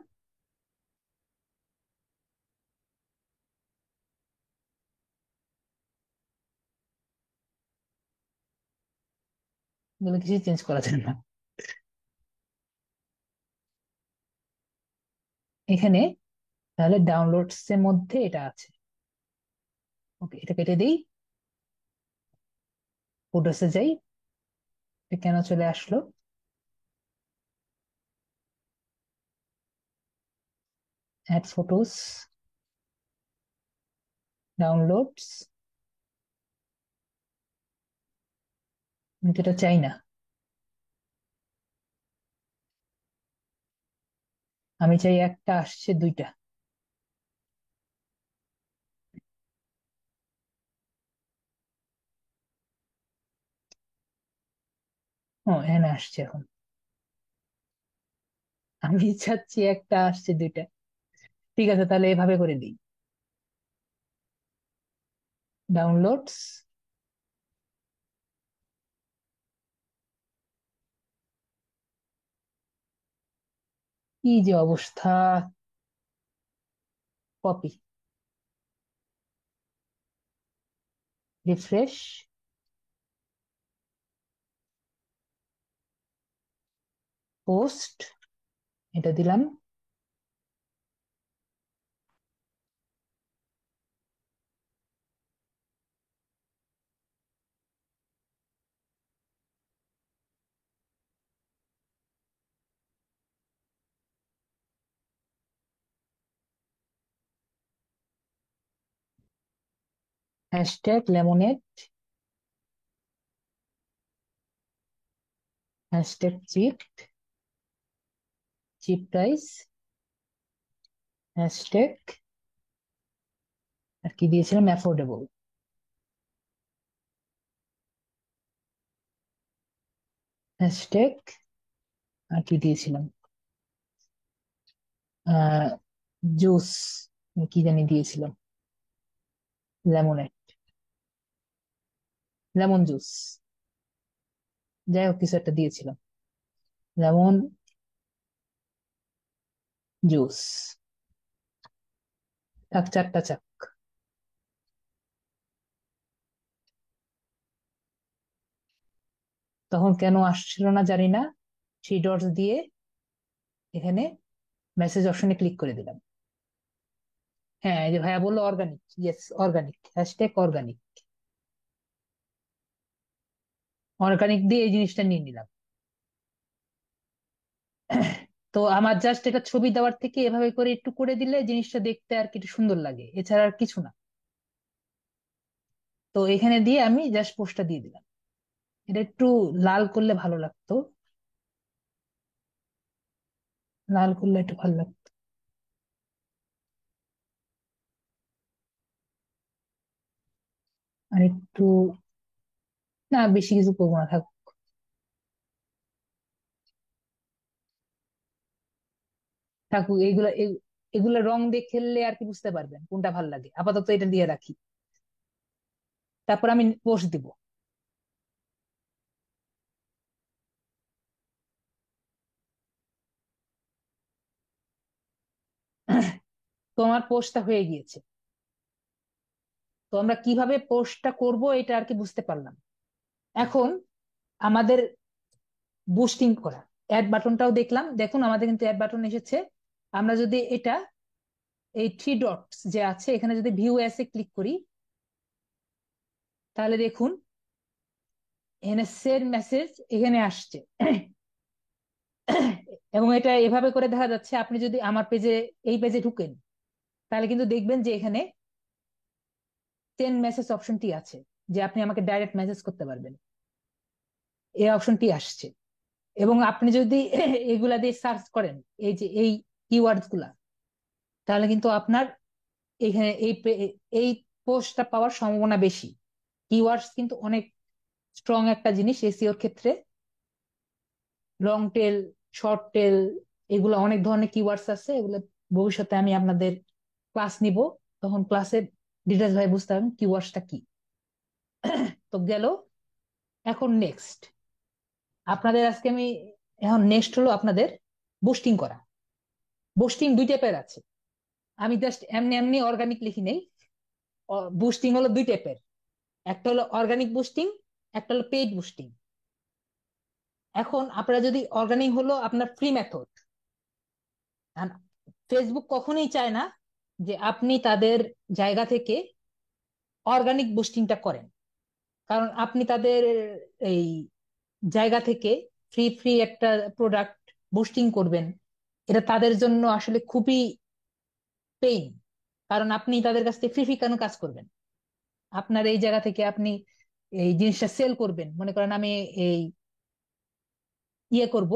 এগুলো কিছু চেঞ্জ করা যায় না এখানে। তাহলে ডাউনলোডস এর মধ্যে এটা আছে। ওকে, এটা কেটে দিই, ফটোসে যাই। এটা কেন চলে আসলো? অ্যাড ফটোস, ডাউনলোডস, কিন্তু এটা চাই না। আমি চাই একটা, আসছে দুইটা। ও, এখানে আসছে এখন। আমি চাচ্ছি একটা, আসছে দুইটা। ঠিক আছে, তাহলে এভাবে করে দিই। ডাউনলোডস, কি যে অবস্থা! কপি, রিফ্রেশ, পোস্ট, এটা দিলাম। Hashtag lemonade, hashtag cheap, cheap price, hashtag আর কি দিয়েছিলাম, অ্যাফোর্ডেবল, হ্যাশট্যাগ আর কি দিয়েছিলাম, আহ জুস, কি জানি দিয়েছিলাম, লেমনেড, লেমন জুস, যাই হোক কিছু একটা দিয়েছিলাম, লেমন জুস। থাক, চারটা চাক। তখন কেন আসছিল না জানি না, থ্রি ডটস দিয়ে এখানে মেসেজ অপশনে ক্লিক করে দিলাম। হ্যাঁ, এই যে ভাইয়া বললো organic, yes organic, hashtag organic. Organic দিয়ে এই জিনিসটা নিয়ে নিলাম। তো আমার জাস্ট এটা ছবি দেওয়ার থেকে এভাবে করে একটু করে দিলে জিনিসটা দেখতে আর কি একটু সুন্দর লাগে, এছাড়া আর কিছু না। তো এখানে দিয়ে আমি জাস্ট পোস্টটা দিয়ে দিলাম। এটা একটু লাল করলে ভালো লাগতো, লাল করলে একটু ভালো লাগতো। আর একটু, না বেশি কিছু করবো না, থাক। থাকুক এইগুলা, এগুলা রং দিয়ে খেললে আর কি বুঝতে পারবেন কোনটা ভাল লাগে। আপাতত এটা দিয়ে রাখি, তারপর আমি পোস্ট দিব। তো আমার পোস্টটা হয়ে গিয়েছে। তো আমরা কিভাবে পোস্টটা করব এটা আর কি বুঝতে পারলাম। এখন আমাদের বুস্টিং করা অ্যাড বাটনটাও দেখলাম, দেখুন আমাদের কিন্তু অ্যাড বাটন এসেছে। আমরা যদি এটা, এই থ্রি ডটস যে আছে এখানে যদি ভিউ অ্যাস এ ক্লিক করি, তাহলে দেখুন এখানে সেন্ড মেসেজ এখানে আসছে। এবং এটা এভাবে করে দেখা যাচ্ছে, আপনি যদি আমার পেজে, এই পেজে ঢুকেন, তাহলে কিন্তু দেখবেন যে এখানে সেন্ড মেসেজ অপশনটি আছে, যে আপনি আমাকে ডাইরেক্ট মেসেজ করতে পারবেন, এই অপশনটি আসছে। এবং আপনি যদি এগুলা দিয়ে সার্চ করেন, এই যে এই কিওয়ার্ডস গুলা, তাহলে কিন্তু আপনার এখানে এই পোস্টটা পাওয়ার সম্ভাবনা বেশি। কিওয়ার্ডস কিন্তু অনেক স্ট্রং একটা জিনিস এসইওর ক্ষেত্রে। লং টেল, শর্ট টেল, এগুলো অনেক ধরনের কিওয়ার্ডস আছে। এগুলো ভবিষ্যতে আমি আপনাদের ক্লাস নিব, তখন ক্লাসে ডিটেলস ভাবে বুঝতে পারবেন কিওয়ার্ডসটা কি। তো গেল। এখন নেক্সট আপনাদের আজকে আমি এখন নেক্সট হলো আপনাদের বুস্টিং করা। বুস্টিং দুই টাইপের আছে, আমি জাস্ট এমনি এমনি অর্গানিক লিখি নেই। বুস্টিং হলো দুই টাইপের, একটা হলো অর্গানিক বুস্টিং, একটা হলো পেইড বুস্টিং। এখন আপনারা যদি অর্গানিক হলো আপনার ফ্রি মেথড, ফেসবুক কখনোই চায় না যে আপনি তাদের জায়গা থেকে অর্গানিক বুস্টিংটা করেন। কারণ আপনি তাদের এই জায়গা থেকে ফ্রি ফ্রি একটা প্রোডাক্ট বুস্টিং করবেন, এটা তাদের জন্য আসলে খুবই পেইন। কারণ আপনি তাদের কাছ থেকে ফ্রি ফ্রি কেন কাজ করবেন? আপনার এই জায়গা থেকে আপনি এই জিনিসটা সেল করবেন, মনে করেন আমি এই ইয়ে করব।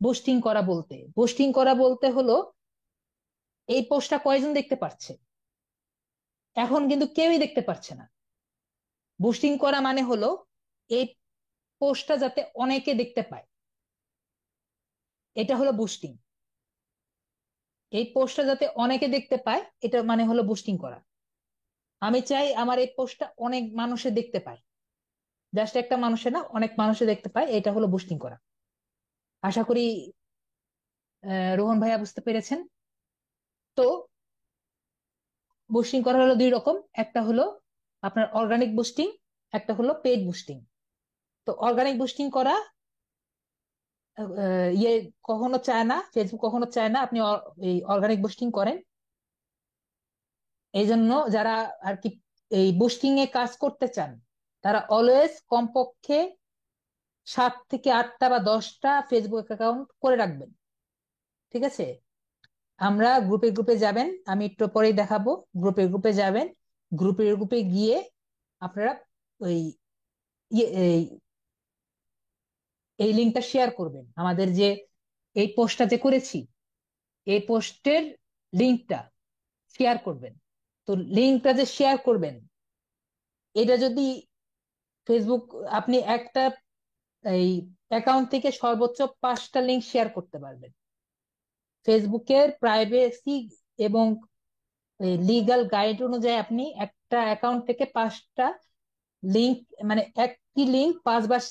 বুস্টিং করা বলতে হলো এই পোস্টটা কয়জন দেখতে পাচ্ছে, এখন কিন্তু কেউই দেখতে পাচ্ছে না। বুস্টিং করা মানে হলো এই পোস্টটা যাতে অনেকে দেখতে পায়, এটা হলো বুস্টিং। এই পোস্টটা যাতে অনেকে দেখতে পায়, এটা মানে হলো বুস্টিং করা। আমি চাই আমার এই পোস্টটা অনেক মানুষে দেখতে পায়, জাস্ট একটা মানুষে না, অনেক মানুষে দেখতে পায়, এটা হলো বুস্টিং করা। আশা করি রোহন ভাইয়া বুঝতে পেরেছেন। তো বুস্টিং করা হলো দুই রকম, একটা হলো আপনার অর্গানিক বুস্টিং, একটা হলো পেইড বুস্টিং। তো অর্গানিক বুস্টিং করা ইয়ে কখনো চায় না, ফেসবুক কখনো চায় না আপনি এই অর্গানিক বুস্টিং করেন। এই জন্য যারা আর কি এই বুস্টিং এ কাজ করতে চান, তারা অলওয়েজ কমপক্ষে 7 থেকে 8টা বা 10টা ফেসবুক অ্যাকাউন্ট করে রাখবেন। ঠিক আছে? আমরা গ্রুপে গ্রুপে যাবেন, আমি একটু পরেই দেখাবো। গ্রুপে গ্রুপে যাবেন, গ্রুপে গ্রুপে গিয়ে আপনারা ওই এই এই লিঙ্কটা শেয়ার করবেন, আমাদের যে এই পোস্টটা যে করেছি এই পোস্টের লিঙ্কটা শেয়ার করবেন। তো লিঙ্কটা যে শেয়ার করবেন, এটা যদি ফেসবুক, আপনি একটা এই অ্যাকাউন্ট থেকে সর্বোচ্চ 5টা লিঙ্ক শেয়ার করতে পারবেন। ফেসবুকের প্রাইভেসি এবং লিগ্যাল গাইড অনুযায়ী আপনি একটা অ্যাকাউন্ট থেকে 5টা লিঙ্ক, মানে একটি লিঙ্ক 5বার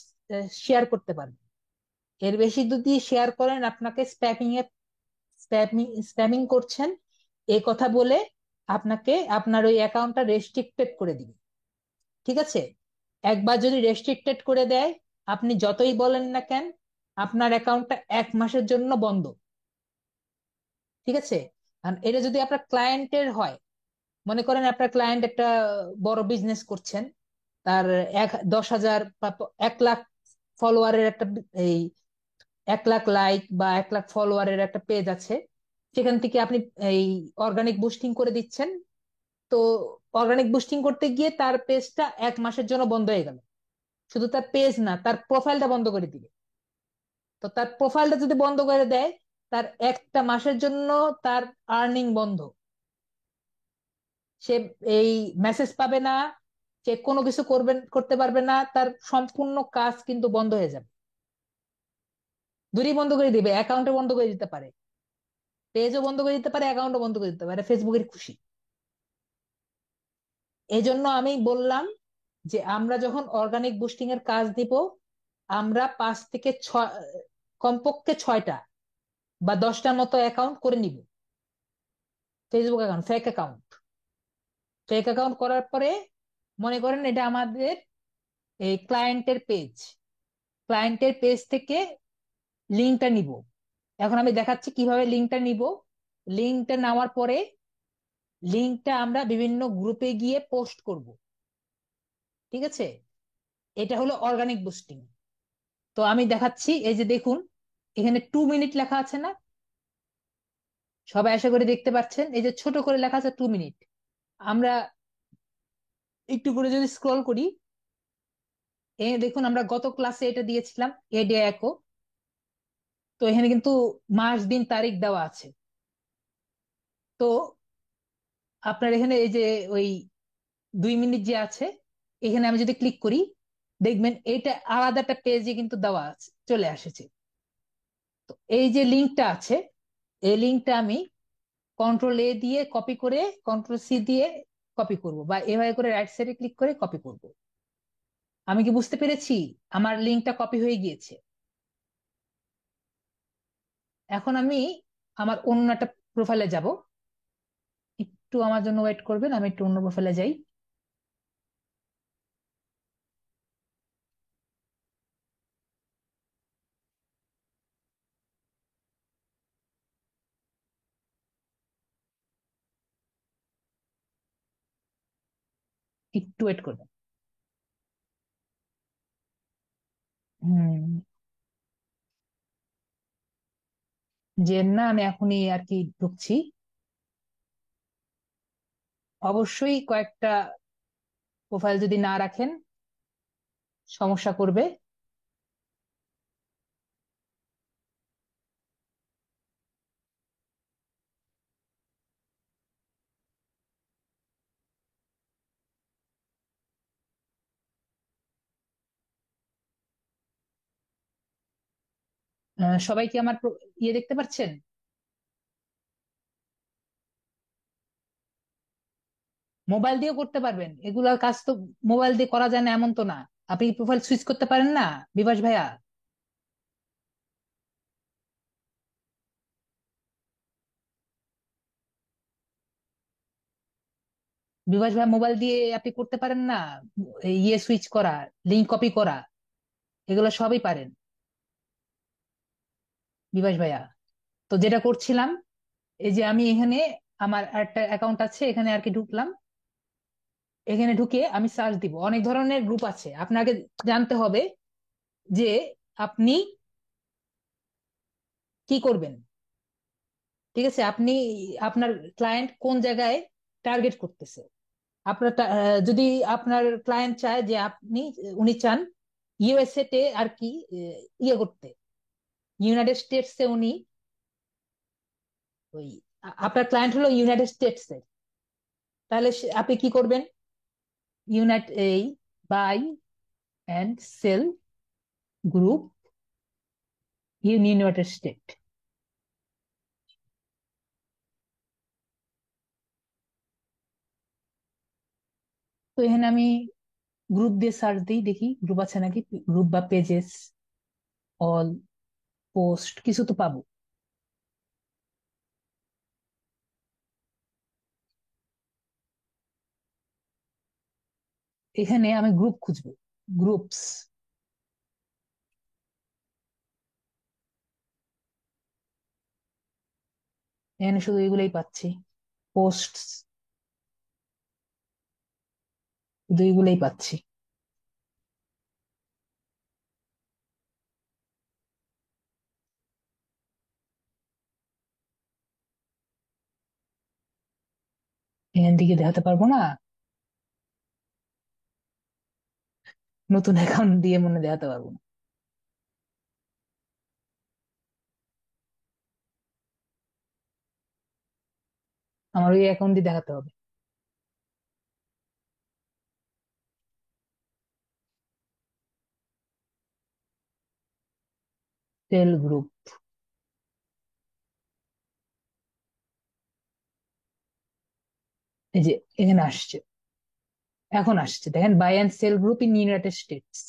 শেয়ার করতে পারবেন। এর বেশি যদি শেয়ার করেন আপনাকে স্প্যামিং করছেন এই কথা বলে আপনাকে আপনার ওই অ্যাকাউন্টটা রেস্ট্রিক্টেড করে দিবে। ঠিক আছে? একবার যদি রেস্ট্রিক্টেড করে দেয়, আপনি যতই বলেন না কেন, আপনার অ্যাকাউন্টটা 1 মাসের জন্য বন্ধ। ঠিক আছে? আর এটা যদি আপনার ক্লায়েন্টের হয়, মনে করেন আপনার ক্লায়েন্ট একটা বড় বিজনেস করছেন, তার 10,000 বা 1 লাখ ফলোয়ারের একটা এই 1 লাখ লাইক বা 1 লাখ ফলোয়ারের একটা পেজ আছে, সেখান থেকে আপনি এই অর্গানিক বুস্টিং করে দিচ্ছেন। তো অর্গানিক বুস্টিং করতে গিয়ে তার পেজটা 1 মাসের জন্য বন্ধ হয়ে গেল। শুধু তার পেজ না, তার প্রোফাইলটা বন্ধ করে দিবে। তো তার প্রোফাইলটা যদি বন্ধ করে দেয়, তার একটা মাসের জন্য তার আর্নিং বন্ধ। সে এই মেসেজ পাবে না, সে কোনো কিছু করতে পারবে না, তার সম্পূর্ণ কাজ কিন্তু বন্ধ হয়ে যাবে। দুটোই বন্ধ করে দিবে, অ্যাকাউন্টে বন্ধ করে দিতে পারে, পেজও বন্ধ করে দিতে পারে, অ্যাকাউন্টও বন্ধ করে দিতে পারে, ফেসবুকের খুশি। এই জন্য আমি বললাম যে আমরা যখন অর্গানিক বুস্টিং এর কাজ দিব, আমরা 5 থেকে 6, কমপক্ষে 6টা বা 10টার মতো অ্যাকাউন্ট করে নিব। ফেসবুক অ্যাকাউন্ট, ফেক অ্যাকাউন্ট করার পরে মনে করেন এটা আমাদের এই ক্লায়েন্টের পেজ থেকে লিঙ্কটা নিব। এখন আমি দেখাচ্ছি কিভাবে লিঙ্কটা নিব। লিঙ্কটা নেওয়ার পরে লিঙ্কটা আমরা বিভিন্ন গ্রুপে গিয়ে পোস্ট করব। ঠিক আছে? এটা হলো অর্গানিক বুস্টিং। তো আমি দেখাচ্ছি, এই যে দেখুন, এখানে 2 মিনিট লেখা আছে না? সবাই আশা করি দেখতে পাচ্ছেন, এই যে ছোট করে লেখা আছে 2 মিনিট। আমরা একটু করে যদি স্ক্রল করি, এই দেখুন আমরা গত ক্লাসে এটা দিয়েছিলাম, এডিয়াকো। তো এখানে কিন্তু মাস দিন তারিখ দেওয়া আছে। তো আপনার এখানে এই যে ওই 2 মিনিট যে আছে, এখানে আমি যদি ক্লিক করি, দেখবেন এটা আলাদা একটা পেজে কিন্তু দেওয়া আছে, চলে আসেছে। তো এই যে লিঙ্কটা আছে, এই লিঙ্কটা আমি কন্ট্রোল A দিয়ে কপি করে কন্ট্রোল C দিয়ে কপি করব, বা এভাবে করে রাইট সাইডে ক্লিক করে কপি করব। আমি কি বুঝতে পেরেছি? আমার লিঙ্কটা কপি হয়ে গিয়েছে। এখন আমি আমার অন্য একটা প্রোফাইলে যাব। একটু আমার জন্য ওয়েট করবেন, আমি একটু অন্য প্রোফাইলে যাই। একটু ওয়েট করবেন। হুম। যে না, আমি এখনই আর কি ঢুকছি। অবশ্যই কয়েকটা প্রোফাইল যদি না রাখেন সমস্যা করবে। সবাই কি আমার ইয়ে দেখতে পাচ্ছেন? মোবাইল দিয়েও করতে পারবেন এগুলার কাজ তো। মোবাইল দিয়ে করা যায় না এমন তো না। আপনি প্রোফাইল সুইচ করতে পারেন না, বিভাস ভাইয়া? বিভাস ভাইয়া, মোবাইল দিয়ে আপনি করতে পারেন না? এই ইয়ে সুইচ করা, লিঙ্ক কপি করা, এগুলো সবই পারেন বিভাস ভাইয়া। তো যেটা করছিলাম, এই যে আমি এখানে আমার একটা অ্যাকাউন্ট আছে, এখানে আর কি ঢুকলাম। এখানে ঢুকে আমি সার্চ দিব, অনেক ধরনের গ্রুপ আছে, আপনাকে জানতে হবে যে আপনি কি করবেন। ঠিক আছে? আপনি আপনার ক্লায়েন্ট কোন জায়গায় টার্গেট করতেছে। আপনার যদি আপনার ক্লায়েন্ট চায় যে উনি চান ইউএসএ তে আর কি ইয়ে করতে, ইউনাইটেড স্টেটস এ উনি ওই আপনার ক্লায়েন্ট হলো ইউনাইটেড স্টেটস এর, তাহলে আপনি কি করবেন? এই buy and sell group in United State. তো এখানে আমি গ্রুপ দিয়ে সার্চ দিই, দেখি গ্রুপ আছে নাকি, গ্রুপ বা পেজেস, অল, পোস্ট, কিছু তো পাবো। এখানে আমি গ্রুপ খুঁজবো, গ্রুপস। এখানে শুধু এগুলোই পাচ্ছি, পোস্ট, শুধু এগুলোই পাচ্ছি। এখান থেকে দেখাতে পারবো না? নতুন অ্যাকাউন্ট দিয়ে মনে হয় দেখাতে পারবো না। আমার ওই অ্যাকাউন্ট দিয়ে দেখাতে হবে। সেল গ্রুপ, এই যে এখানে আসছে, এখন আসছে, দেখেন, buy and sell group in United States.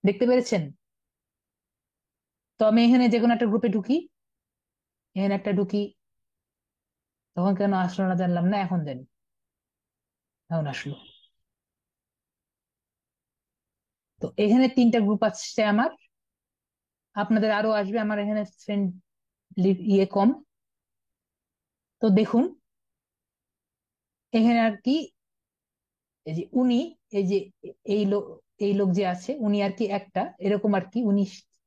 দেখতে পেরেছেন? তো আমি এখানে যে কোনো একটা গ্রুপে ঢুকি, এখানে একটা ঢুকি, তখন কেন আসলো না জানলাম না, এখন জানি, এখন আসলো। তো এখানে 3টা গ্রুপ আসছে আমার, আপনাদের আরো আসবে, আমার এখানে ফ্রেন্ড ইয়ে কম। তো দেখুন এখানে আর কি, এই যে উনি, এই যে এই লোক, এই লোক যে আছে উনি আর কি একটা এরকম আর কি উনি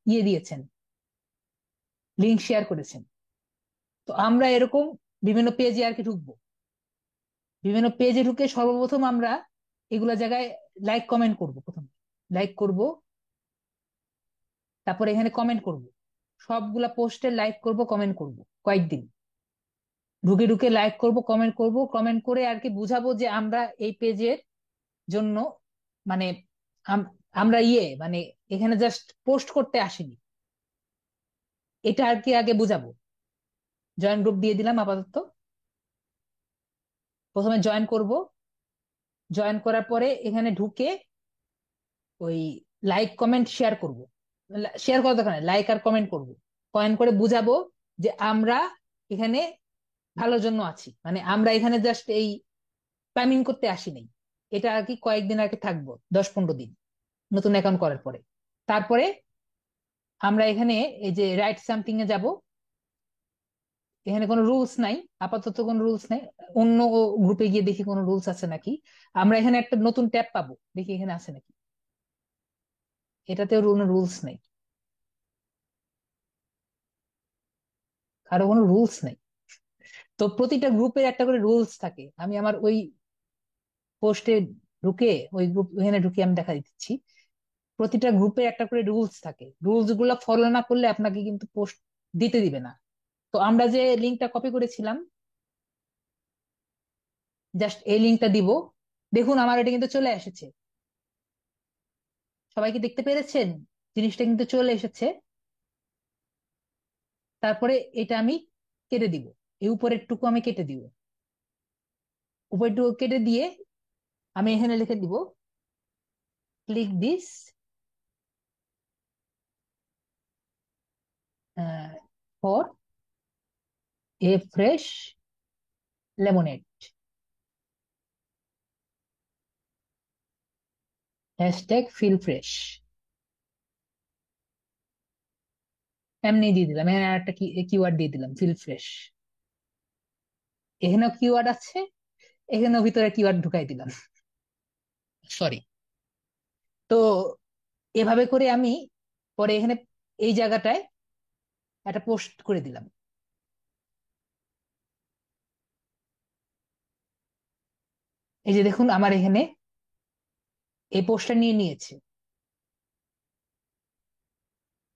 ইয়ে দিয়েছেন, লিঙ্ক শেয়ার করেছেন। তো আমরা এরকম বিভিন্ন পেজে আর কি ঢুকবো। বিভিন্ন পেজে ঢুকে সর্বপ্রথম আমরা এগুলা জায়গায় লাইক কমেন্ট করব, প্রথম লাইক করব, তারপরে এখানে কমেন্ট করব, সবগুলা পোস্টে লাইক করব, কমেন্ট করব কয়েকদিন। ঢুকে ঢুকে লাইক করব, কমেন্ট করব, কমেন্ট করে আর কি বুঝাবো যে আমরা এই পেজের জন্য মানে আমরা মানে এখানে জাস্ট পোস্ট করতে আসিনি, এটা আর কি আগে বুঝাবো। জয়েন গ্রুপ দিয়ে দিলাম আপাতত। প্রথমে জয়েন করব, জয়েন করার পরে এখানে ঢুকে ওই লাইক কমেন্ট শেয়ার করব। শেয়ার করার দরকার নাই, লাইক আর কমেন্ট করব। কমেন্ট করে বুঝাবো যে আমরা এখানে ভালোর জন্য আছি, মানে আমরা এখানে জাস্ট এই টাইমিং করতে আসি নাই। এটা আর কি কয়েকদিন আর কি থাকবো, 10-15 দিন নতুন অ্যাকাউন্ট করার পরে। তারপরে আমরা এখানে এই যে রাইট সামথিং এ যাব। এখানে কোনো রুলস নাই, আপাতত কোনো রুলস নাই। অন্য গ্রুপে গিয়ে দেখি কোনো রুলস আছে নাকি। আমরা এখানে একটা নতুন ট্যাব পাবো, দেখি এখানে আছে নাকি। এটাতেও কোনো রুলস নেই, কারো কোনো রুলস নেই। তো প্রতিটা গ্রুপের একটা করে রুলস থাকে। আমি আমার ওই পোস্টে ঢুকে, ওই গ্রুপ এখানে ঢুকে আমি দেখা দিচ্ছি। প্রতিটা গ্রুপে একটা করে রুলস থাকে, রুলস গুলো ফলো না করলে আপনাকে কিন্তু পোস্ট দিতে দিবে না। তো আমরা যে লিঙ্কটা কপি করেছিলাম, জাস্ট এই লিঙ্কটা দিব। দেখুন আমার এটা কিন্তু চলে এসেছে। সবাই কি দেখতে পেরেছেন? জিনিসটা কিন্তু চলে এসেছে। তারপরে এটা আমি কেটে দিব, এই উপরের টুকু আমি কেটে দিব। উপরের টুকু কেটে দিয়ে আমি এখানে লিখে দিব, click this for a fresh lemonade, hashtag feel fresh. এমনি দিয়ে দিলাম, এখানে একটা কিওয়ার্ড দিয়ে দিলাম, ফিল ফ্রেশ। এখানেও কিওয়ার্ড আছে, এখানেও ভিতরে কিওয়ার্ড ঢুকাই দিলাম, সরি। তো এভাবে করে আমি পরে এখানে এই জায়গাটায় একটা পোস্ট করে দিলাম। এই যে দেখুন আমার এখানে এই পোস্টটা নিয়ে নিয়েছে।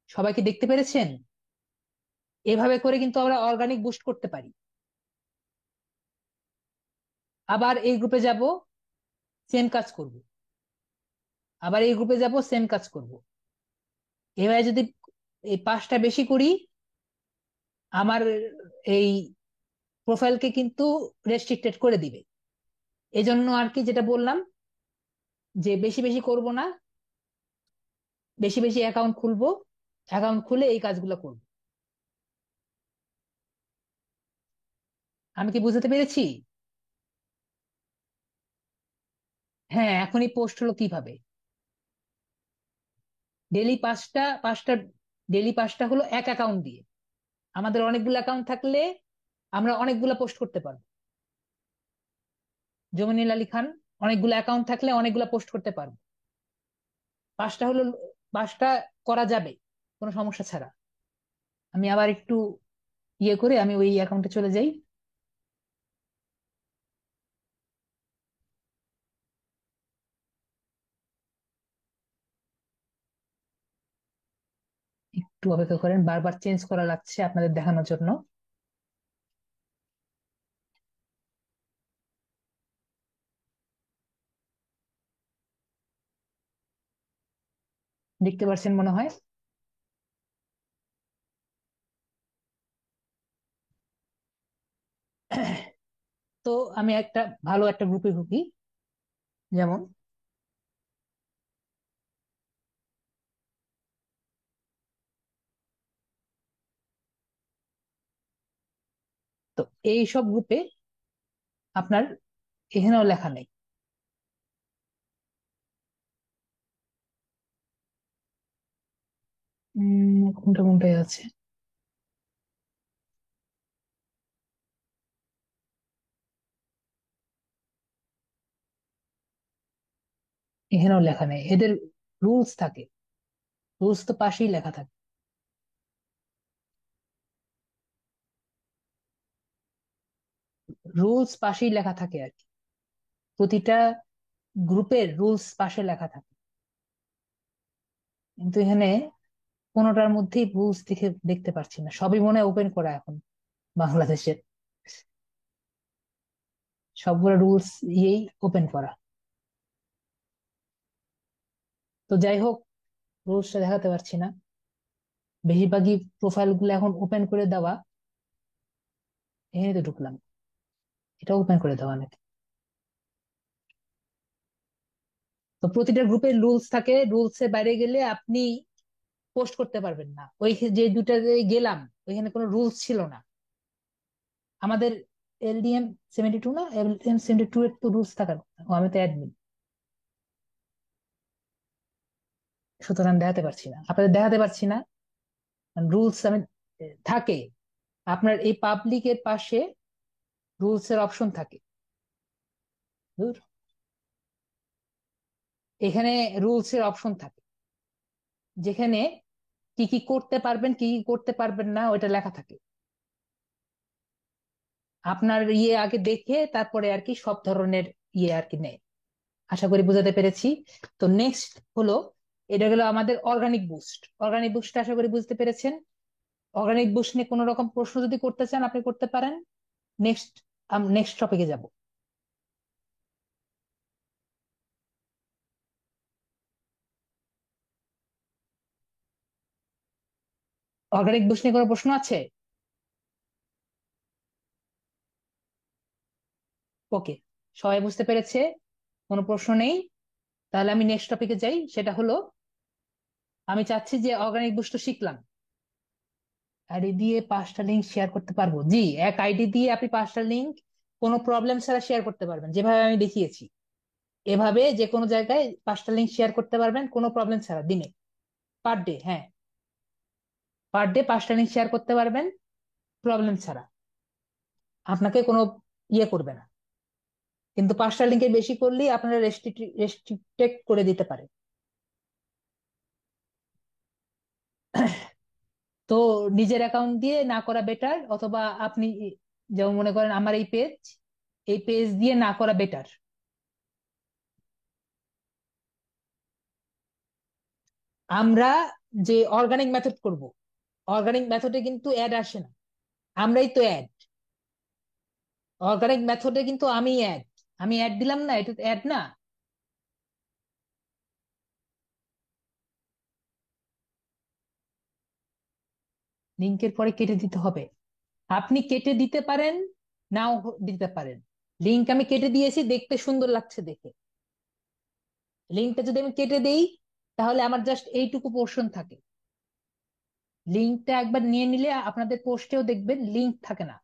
সবাই কি দেখতে পেরেছেন? এভাবে করে কিন্তু আমরা অর্গানিক বুস্ট করতে পারি। আবার এই গ্রুপে যাব, সেম কাজ করব। আবার এই গ্রুপে যাব, সেম কাজ করব। এভাবে যদি এই 5টা বেশি করি, আমার এই প্রোফাইলকে কিন্তু রেস্ট্রিক্টেড করে দিবে। এজন্য আর কি যেটা বললাম, যে বেশি বেশি করব না, বেশি বেশি অ্যাকাউন্ট খুলবো, অ্যাকাউন্ট খুলে এই কাজগুলো করব। আমি কি বুঝতে পেরেছি? হ্যাঁ, এখনই পোস্ট হলো কিভাবে। ডেলি পাঁচটা পাঁচটা ডেলি 5টা হলো এক অ্যাকাউন্ট দিয়ে। আমাদের অনেকগুলো অ্যাকাউন্ট থাকলে আমরা অনেকগুলো পোস্ট করতে পারবো। জমিনুল আলী খান, অনেকগুলো অ্যাকাউন্ট থাকলে অনেকগুলো পোস্ট করতে পারবো। 5টা হলো, 5টা করা যাবে কোনো সমস্যা ছাড়া। আমি আবার একটু করে আমি ওই অ্যাকাউন্টে চলে যাই। একটু অপেক্ষা করেন, বারবার চেঞ্জ করা লাগছে আপনাদের দেখানোর জন্য। দেখতে পাচ্ছেন মনে হয়। তো আমি একটা ভালো একটা গ্রুপে ঢুকি, যেমন তো এই সব গ্রুপে আপনার এখানেও লেখা নেই। কোনটা কোনটায় আছে, এখানেও লেখা নেই। এদের রুলস থাকে, রুলস তো পাশেই লেখা থাকে। রুলস পাশেই লেখা থাকে আর কি, প্রতিটা গ্রুপের রুলস পাশে লেখা থাকে। কিন্তু এখানে কোনোটার মধ্যেই রুলস দেখতে পারছি না, সবই মনে ওপেন করা এখন বাংলাদেশের। সবগুলো রুলস ইয়েই ওপেন করা। তো যাই হোক, রুলসটা দেখাতে পারছি না, বেশিরভাগই প্রোফাইল গুলো এখন ওপেন করে দেওয়া। এখানে তো ঢুকলাম, এটা ওপেন করে দেওয়া নাকি? তো প্রতিটা গ্রুপের রুলস থাকে, রুলস এর বাইরে গেলে আপনি পোস্ট করতে পারবেন না। ওই যে দুটাতে গেলাম, ওইখানে কোনো রুলস ছিল না। আমাদের LDM 72 না, LDM 72 এর তো রুলস থাকার কথা। ও, আমি তো অ্যাডমিন, সুতরাং দেখাতে পারছি না, আপনাদের দেখাতে পারছি না। রুলস আমি থাকে, আপনার এই পাবলিকের পাশে রুলস এর অপশন থাকে। ধুর, এখানে রুলস এর অপশন থাকে, যেখানে কি কি করতে পারবেন কি কি করতে পারবেন না ওইটা লেখা থাকে। আপনার ইয়ে আগে দেখে তারপরে আর কি সব ধরনের ইয়ে আর কি নেয়। আশা করি বুঝাতে পেরেছি। তো নেক্সট হলো, এটা গেলো আমাদের অর্গানিক বুস্ট। অর্গানিক বুস্ট আশা করি বুঝতে পেরেছেন। অর্গানিক বুস্ট নিয়ে কোনো রকম প্রশ্ন যদি করতে চান আপনি করতে পারেন। নেক্সট, নেক্সট টপিকে যাব। অর্গানিক বুস্ট নিয়ে কোনো প্রশ্ন আছে? ওকে, সবাই বুঝতে পেরেছে, কোনো প্রশ্ন নেই। তাহলে আমি নেক্সট টপিকে যাই, সেটা হলো, আমি চাচ্ছি যে অর্গানিক বুস্ট তো শিখলাম, আইডি দিয়ে 5টা লিঙ্ক শেয়ার করতে পারবো। জি, এক আইডি দিয়ে আপনি 5টা লিঙ্ক কোনো প্রবলেম ছাড়া শেয়ার করতে পারবেন, যেভাবে আমি দেখিয়েছি। এভাবে যে কোনো জায়গায় 5টা লিঙ্ক শেয়ার করতে পারবেন কোনো প্রবলেম ছাড়া, দিনে, পার ডে। হ্যাঁ, পার ডে 5টা লিঙ্ক শেয়ার করতে পারবেন প্রবলেম ছাড়া, আপনাকে কোনো ইয়ে করবে না। কিন্তু 5টা লিঙ্কের বেশি করলেই আপনারা রেস্ট্রিক্টেড করে দিতে পারে। তো নিজের অ্যাকাউন্ট দিয়ে না করা বেটার, অথবা আপনি যেমন মনে করেন আমার এই পেজ দিয়ে না করা বেটার। আমরা যে অর্গানিক মেথড করব, অর্গানিক মেথডে কিন্তু অ্যাড আসে না, আমরাই তো অ্যাড। অর্গানিক মেথডে কিন্তু আমি অ্যাড দিলাম না, এটা অ্যাড না। লিঙ্কের পরে কেটে দিতে হবে? আপনি কেটে দিতে পারেন, নাও দিতে পারেন। লিঙ্ক আমি কেটে দিয়েছি, দেখতে সুন্দর লাগছে দেখে। লিঙ্কটা যদি আমি কেটে দেই, তাহলে আমার জাস্ট এইটুকু পোর্শন থাকে। লিঙ্কটা একবার নিয়ে নিলে আপনাদের পোস্টেও দেখবেন লিঙ্ক থাকে না,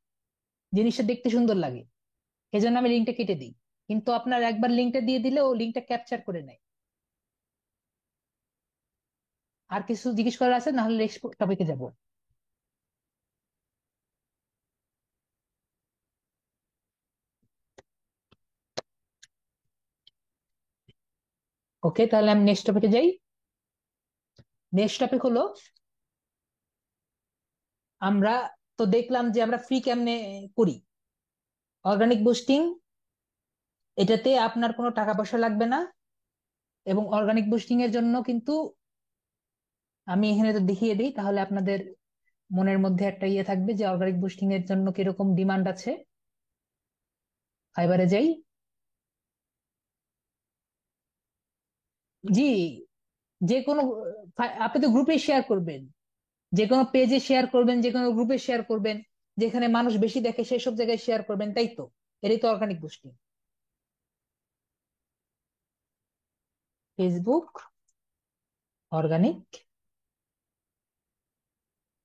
জিনিসটা দেখতে সুন্দর লাগে, এই জন্য আমি লিঙ্কটা কেটে দিই। কিন্তু আপনার একবার লিঙ্কটা দিয়ে দিলে ও লিঙ্কটা ক্যাপচার করে নেয়। আর কিছু জিজ্ঞেস করার আছে, না হলে নেক্সট টপিকে যাব? ওকে, তাহলে আমি নেক্সট টপিকে যাই। নেক্সট টপিক হলো, আমরা তো দেখলাম যে আমরা ফ্রি কেমনে করি অর্গানিক বুস্টিং। এটাতে আপনার কোনো টাকা পয়সা লাগবে না, এবং অর্গানিক বুস্টিং এর জন্য কিন্তু আমি এখানে তো দেখিয়ে দিই, তাহলে আপনাদের মনের মধ্যে একটা ইয়ে থাকবে যে অর্গানিক বুস্টিং এর জন্য কিরকম ডিমান্ড আছে। ফাইবারে যাই। জি, যে কোনো আপনি তো গ্রুপে শেয়ার করবেন, যে কোনো পেজে শেয়ার করবেন, যে কোনো গ্রুপে শেয়ার করবেন, যেখানে মানুষ বেশি দেখে সেই সব জায়গায় শেয়ার করবেন, তাই তো? এটাই তো অর্গানিক বুস্টিং। ফেসবুক অর্গানিক,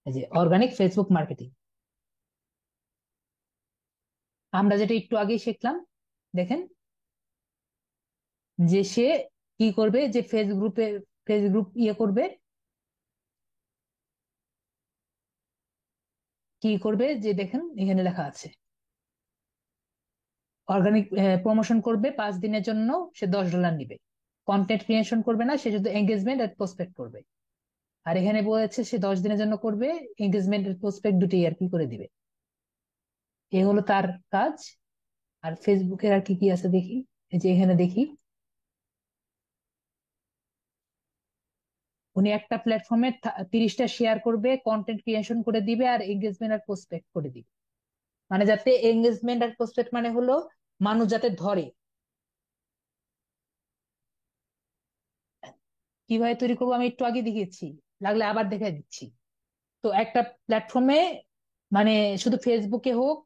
এই যে অর্গানিক ফেসবুক মার্কেটিং, আমরা যেটা একটু আগেই শিখলাম। দেখেন, যে সে কি করবে, যে ফেস গ্রুপ ইয়ে করবে, কি করবে, যে দেখেন এখানে লেখা আছে অর্গানিক প্রমোশন করবে 5 দিনের জন্য, সে $10 নিবে। কন্টেন্ট ক্রিয়েশন করবে না, সে শুধু এঙ্গেজমেন্ট আর প্রসপেক্ট করবে। আর এখানে বলেছে সে 10 দিনের জন্য করবে, এঙ্গেজমেন্ট আর প্রসপেক্ট দুটোই আর কি করে দিবে। এ হলো তার কাজ। আর ফেসবুকের আর কি কি আছে দেখি, এই যে এখানে দেখি, উনি একটা প্ল্যাটফর্মে 30টা শেয়ার করবে, কন্টেন্ট ক্রিয়েশন করে দিবে, আর এঙ্গেজমেন্ট আর প্রসপেক্ট করে দিবে। মানে যাতে এঙ্গেজমেন্ট আর প্রসপেক্ট মানে হলো মানুষ যাতে ধরে। কিভাবে তৈরি করবো আমি একটু আগে দেখিয়েছি, লাগলে আবার দেখে দিচ্ছি। তো একটা প্ল্যাটফর্মে, মানে শুধু ফেসবুকে হোক,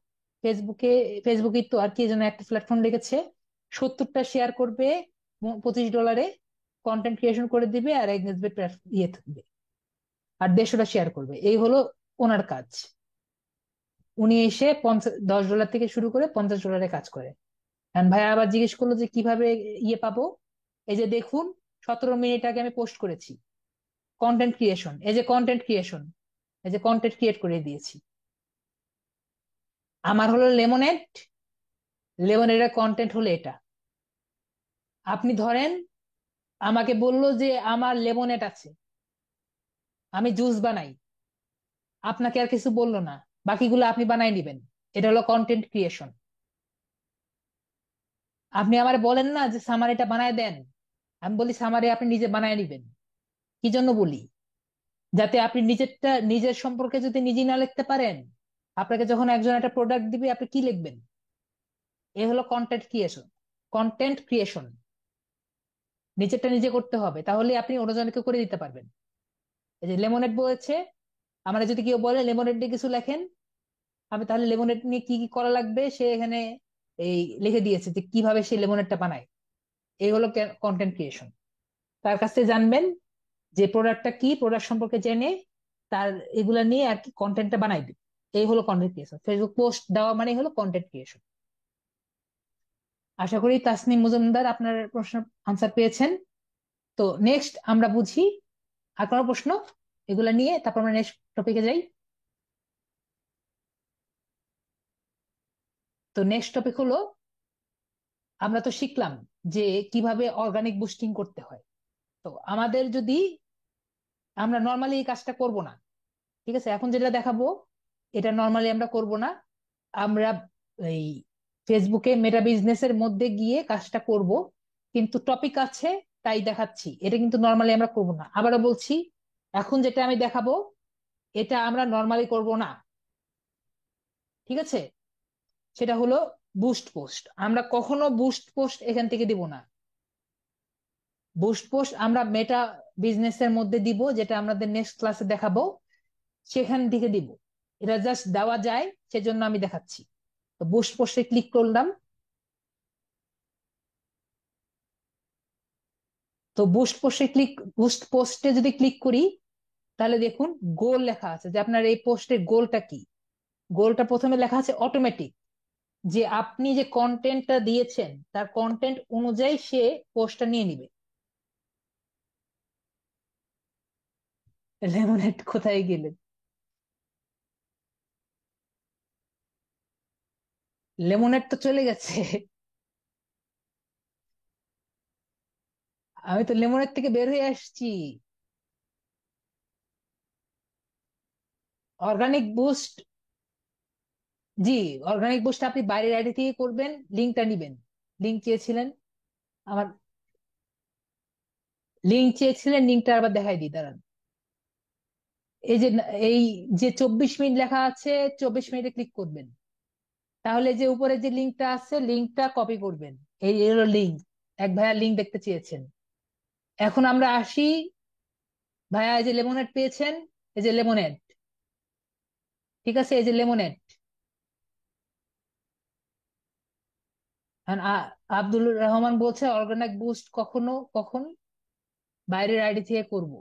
ফেসবুকে, ফেসবুকে তো আর কি যেন একটা প্ল্যাটফর্ম রেখেছে, 70টা শেয়ার করবে $25, কন্টেন্ট ক্রিয়েশন করে দিবে, আর এঙ্গেজমেন্ট ইয়ে থাকবে, আর 150টা শেয়ার করবে। এই হলো ওনার কাজ। উনি এসে $10 থেকে শুরু করে $50 কাজ করে। ভাইয়া আবার জিজ্ঞেস করলো যে কিভাবে ইয়ে পাবো। এই যে দেখুন, 17 মিনিট আগে আমি পোস্ট করেছি কন্টেন্ট ক্রিয়েশন, এই যে কন্টেন্ট ক্রিয়েশন, এই যে কন্টেন্ট ক্রিয়েট করে দিয়েছি। আমার হলো লেমনেড, লেমনেডের কন্টেন্ট হলো এটা। আপনি ধরেন আমাকে বললো যে আমার লেমনেড আছে, আমি জুস বানাই, আপনাকে আর কিছু বললো না, বাকিগুলো আপনি বানাই নিবেন। এটা হলো কন্টেন্ট ক্রিয়েশন। আপনি আমার বলেন না যে সামারিটা বানায় দেন, আমি বলি সামারি আপনি নিজে বানায় নিবেন। কি জন্য বলি? যাতে আপনি নিজেরটা, নিজের সম্পর্কে যদি নিজে না লিখতে পারেন, আপনাকে যখন একজন একটা প্রোডাক্ট দিবে আপনি কি লিখবেন? এ হলো কন্টেন্ট ক্রিয়েশন। কন্টেন্ট ক্রিয়েশন নিজেরটা নিজে করতে হবে, তাহলে আপনি অন্যজনকে করে দিতে পারবেন। এই যে লেমনেড বলেছে, আমরা যদি কেউ বলে লেমনেড নিয়ে কিছু লেখেন, আমি তাহলে লেমনেড নিয়ে কি কি করা লাগবে সে এখানে এই লিখে দিয়েছে যে কিভাবে সে লেমনেডটা বানায়। এই হলো কন্টেন্ট ক্রিয়েশন। তার কাছ থেকে জানবেন যে প্রোডাক্টটা কি, প্রোডাক্ট সম্পর্কে জেনে তার এগুলা নিয়ে আর কি কন্টেন্টটা বানাই দিবে। এই হলো কন্টেন্ট ক্রিয়েশন। ফেসবুক পোস্ট দেওয়া মানে হলো কন্টেন্ট ক্রিয়েশন। আশা করি তাসনিম মজুমদার আপনার প্রশ্ন আনসার পেয়েছেন। তো নেক্সট আমরা বুঝি আর কোনো প্রশ্ন এগুলা নিয়ে, তারপর আমরা নেক্সট টপিকে যাই। তো নেক্সট টপিক হলো, আমরা তো শিখলাম যে কিভাবে অর্গানিক বুস্টিং করতে হয়। তো আমাদের যদি, আমরা নর্মালি এই কাজটা করব না, ঠিক আছে, এখন যেটা দেখাবো এটা নর্মালি আমরা করব না। আমরা এই ফেসবুকে মেটা বিজনেসের মধ্যে গিয়ে কাজটা করব, কিন্তু টপিক আছে তাই দেখাচ্ছি। এটা কিন্তু নর্মালি আমরা করব না, আবারও বলছি, এখন যেটা আমি দেখাবো এটা আমরা নর্মালি করব না। ঠিক আছে? সেটা হলো বুস্ট পোস্ট। আমরা কখনো বুস্ট পোস্ট এখান থেকে দিব না। বুস্ট পোস্ট আমরা মেটা বিজনেসের মধ্যে দিব, যেটা আমাদের নেক্সট ক্লাসে দেখাবো, সেখান থেকে দিব। এটা জাস্ট দেওয়া যায় সেজন্য আমি দেখাচ্ছি। তো বুস্ট পোস্টে ক্লিক করলাম। তো বুস্ট পোস্টে যদি ক্লিক করি, তাহলে দেখুন গোল লেখা আছে যে আপনার এই পোস্টের গোলটা কি। গোলটা প্রথমে লেখা আছে অটোমেটিক, যে আপনি যে কন্টেন্টটা দিয়েছেন তার কন্টেন্ট অনুযায়ী সে পোস্টটা নিয়ে নিবে। লেমনেড কোথায় গেলেন? লেমনেড তো চলে গেছে। আমি তো লেমনেড থেকে বের হয়ে আসছি। অর্গানিক বুস্ট, জি, অর্গানিক বুস্ট আপনি বাইরের আইডি থেকে করবেন, লিঙ্কটা নিবেন। লিঙ্ক চেয়েছিলেন আমার, লিঙ্ক চেয়েছিলেন, লিঙ্কটা আবার দেখাই দিই, দাঁড়ান। এই যে, এই যে 24 মিনিট লেখা আছে, 24 মিনিটে ক্লিক করবেন। তাহলে যে উপরে যে লিঙ্কটা আছে, লিঙ্কটা কপি করবেন। এই হলো লিঙ্ক। এক ভাইয়া লিঙ্ক দেখতে চেয়েছেন। এখন আমরা আসি, ভাইয়া এই যে লেমনেড পেয়েছেন, এই যে লেমনেড, ঠিক আছে, এই যে লেমনেড। আব্দুল রহমান বলছে অর্গানিক বুস্ট কখনো কখন বাইরের আইডি থেকে করব।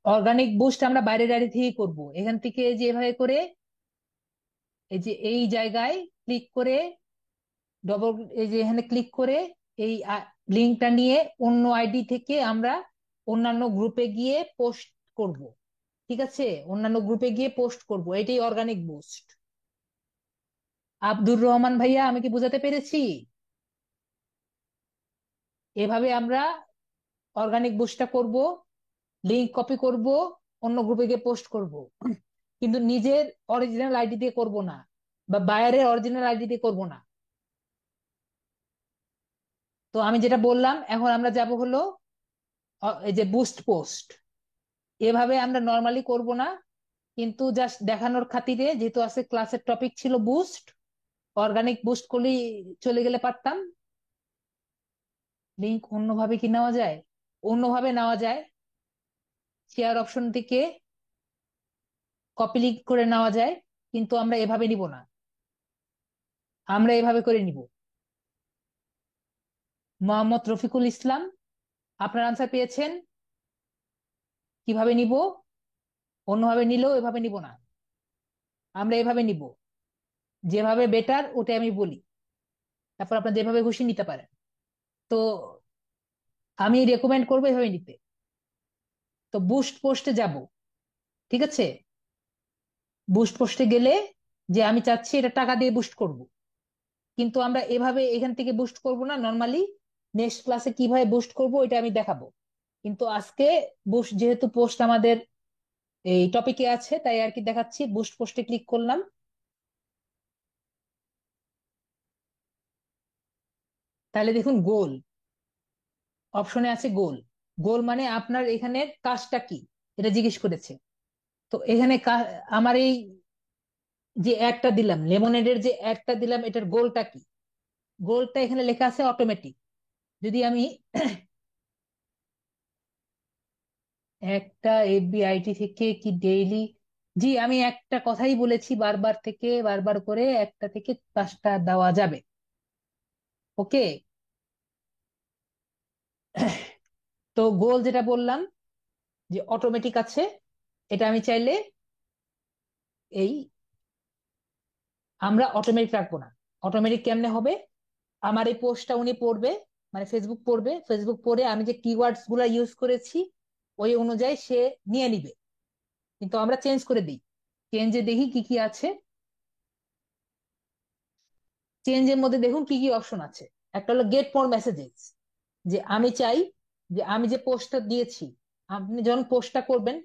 অর্গানিক বুস্ট আমরা বাইরের আইডি থেকে করব। এখান থেকে এই যে এভাবে করে, এই যে এই জায়গায় ক্লিক করে, ডবল, এই যে এখানে ক্লিক করে এই লিঙ্কটা নিয়ে অন্য আইডি থেকে আমরা অন্যান্য গ্রুপে গিয়ে পোস্ট করব। ঠিক আছে, অন্যান্য গ্রুপে গিয়ে পোস্ট করব, এটাই অর্গানিক বুস্ট। আব্দুর রহমান ভাইয়া, আমি কি বোঝাতে পেরেছি? এভাবে আমরা অর্গানিক বুস্টটা করব, লিঙ্ক কপি করব, অন্য গ্রুপে গিয়ে পোস্ট করব, কিন্তু নিজের অরিজিনাল আইডি দিয়ে করব না, বা বায়ারের অরিজিনাল আইডি দিয়ে করব না। তো আমি যেটা বললাম, এখন আমরা যাব হলো এই যে বুস্ট পোস্ট। এভাবে আমরা নর্মালি করব না, কিন্তু জাস্ট দেখানোর খাতিরে, যেহেতু আছে ক্লাসের টপিক ছিল বুস্ট, অর্গানিক বুস্ট করলেই চলে গেলে পারতাম। লিঙ্ক অন্যভাবে কি নেওয়া যায়? অন্যভাবে নেওয়া যায়, শেয়ার অপশন থেকে কপি লিঙ্ক করে নেওয়া যায়, কিন্তু আমরা এভাবে নিব না, আমরা এভাবে করে নিব। মোহাম্মদ রফিকুল ইসলাম, আপনার আনসার পেয়েছেন। কিভাবে নিব? অন্যভাবে নিলেও এভাবে নিব না, আমরা এভাবে নিব। যেভাবে বেটার ওটা আমি বলি, তারপর আপনার যেভাবে খুশি নিতে পারেন। তো আমি রেকমেন্ড করবো এভাবে নিতে। তো বুস্ট পোস্টে যাব, ঠিক আছে? বুস্ট পোস্টে গেলে, যে আমি চাচ্ছি এটা টাকা দিয়ে বুস্ট করব, কিন্তু আমরা এভাবে এখান থেকে বুস্ট করব না নর্মালি। নেক্সট ক্লাসে কিভাবে বুস্ট করব এটা আমি দেখাবো। কিন্তু আজকে বুস্ট যেহেতু পোস্ট আমাদের এই টপিকে আছে, তাই আর কি দেখাচ্ছি। বুস্ট পোস্টে ক্লিক করলাম, তাহলে দেখুন গোল অপশনে আছে। গোল, গোল মানে আপনার এখানে কাজটা কি, এটা জিজ্ঞেস করেছে। তো এখানে আমার এই যে অ্যাডটা দিলাম, লেমনেডের যে অ্যাডটা দিলাম, এটার গোলটা কি? গোলটা এখানে লেখা আছে অটোমেটিক। যদি আমি একটা এফবিআইটি থেকে কি ডেইলি, জি আমি একটা কথাই বলেছি বারবার থেকে, বারবার করে, একটা থেকে 5টা দেওয়া যাবে। ওকে। তো গোল যেটা বললাম যে অটোমেটিক আছে, এটা আমি চাইলে এই, আমরা অটোমেটিক রাখবো না। অটোমেটিক কেমনে হবে? আমার এই পোস্টটা উনি পড়বে, মানে ফেসবুক পড়বে, ফেসবুক পড়ে আমি যে কিওয়ার্ডস গুলা ইউজ করেছি ওই অনুযায়ী সে নিয়ে নিবে। কিন্তু আমরা চেঞ্জ করে দিই, চেঞ্জে দেখি কি কি আছে। চেঞ্জের মধ্যে দেখুন কি কি অপশন আছে। একটা হলো গেট মোর মেসেজেস, যে আমি চাই যে আমি যে পোস্টটা দিয়েছি, আপনি যখন পোস্টটা করবেন।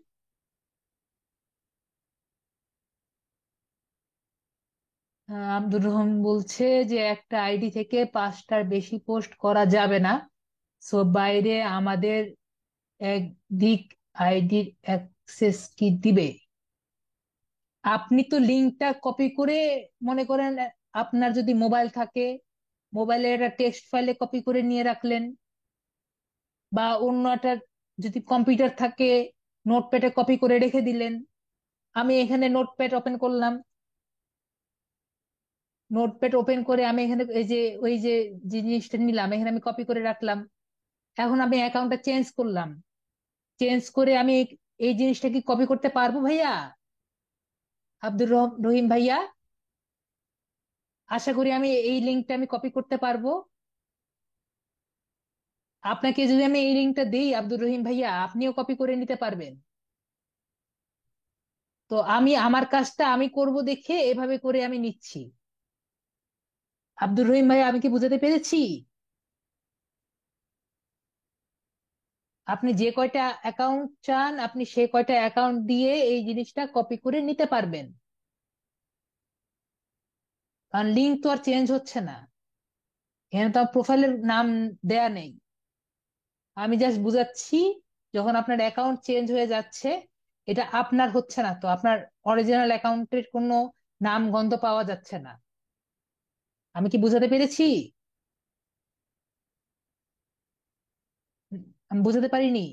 আব্দুর রহমান বলছে যে একটা আইডি থেকে 5টার বেশি পোস্ট করা যাবে না, সো বাইরে আমাদের একদিক আইডির অ্যাক্সেস কি দিবে? আপনি তো লিঙ্কটা কপি করে, মনে করেন আপনার যদি মোবাইল থাকে, মোবাইলে একটা টেক্সট ফাইলে কপি করে নিয়ে রাখলেন, বা অন্য একটা যদি কম্পিউটার থাকে নোটপ্যাডে কপি করে রেখে দিলেন। আমি এখানে নোটপ্যাড ওপেন করলাম, নোটপ্যাড ওপেন করে আমি এখানে এই যে ওই যে জিনিসটা নিলাম, এখানে আমি কপি করে রাখলাম। এখন আমি অ্যাকাউন্টটা চেঞ্জ করলাম, চেঞ্জ করে আমি এই জিনিসটা কি কপি করতে পারবো ভাইয়া? রহিম ভাইয়া, আশা করি আমি এই লিঙ্কটা আমি কপি করতে পারবো। আপনাকে যদি আমি এই লিঙ্কটা দিই আব্দুর রহিম ভাইয়া, আপনিও কপি করে নিতে পারবেন। তো আমি আমার কাজটা আমি করব দেখে এভাবে করে আমি নিচ্ছি। আব্দুর রহিম ভাইয়া, আমি কি বুঝাতে পেরেছি? আপনি যে কয়টা অ্যাকাউন্ট চান, আপনি সে কয়টা অ্যাকাউন্ট দিয়ে এই জিনিসটা কপি করে নিতে পারবেন, কারণ লিঙ্ক তো আর চেঞ্জ হচ্ছে না। এখানে তো প্রোফাইলের নাম দেয়া নেই। আমি জাস্ট বুঝাচ্ছি, যখন আপনার অ্যাকাউন্ট চেঞ্জ হয়ে যাচ্ছে, এটা আপনার হচ্ছে না, তো আপনার অরিজিনাল অ্যাকাউন্টের কোনো নাম গন্ধ পাওয়া যাচ্ছে না। আমি কি বুঝাতে পেরেছি? আমি বুঝাতে পারিনি?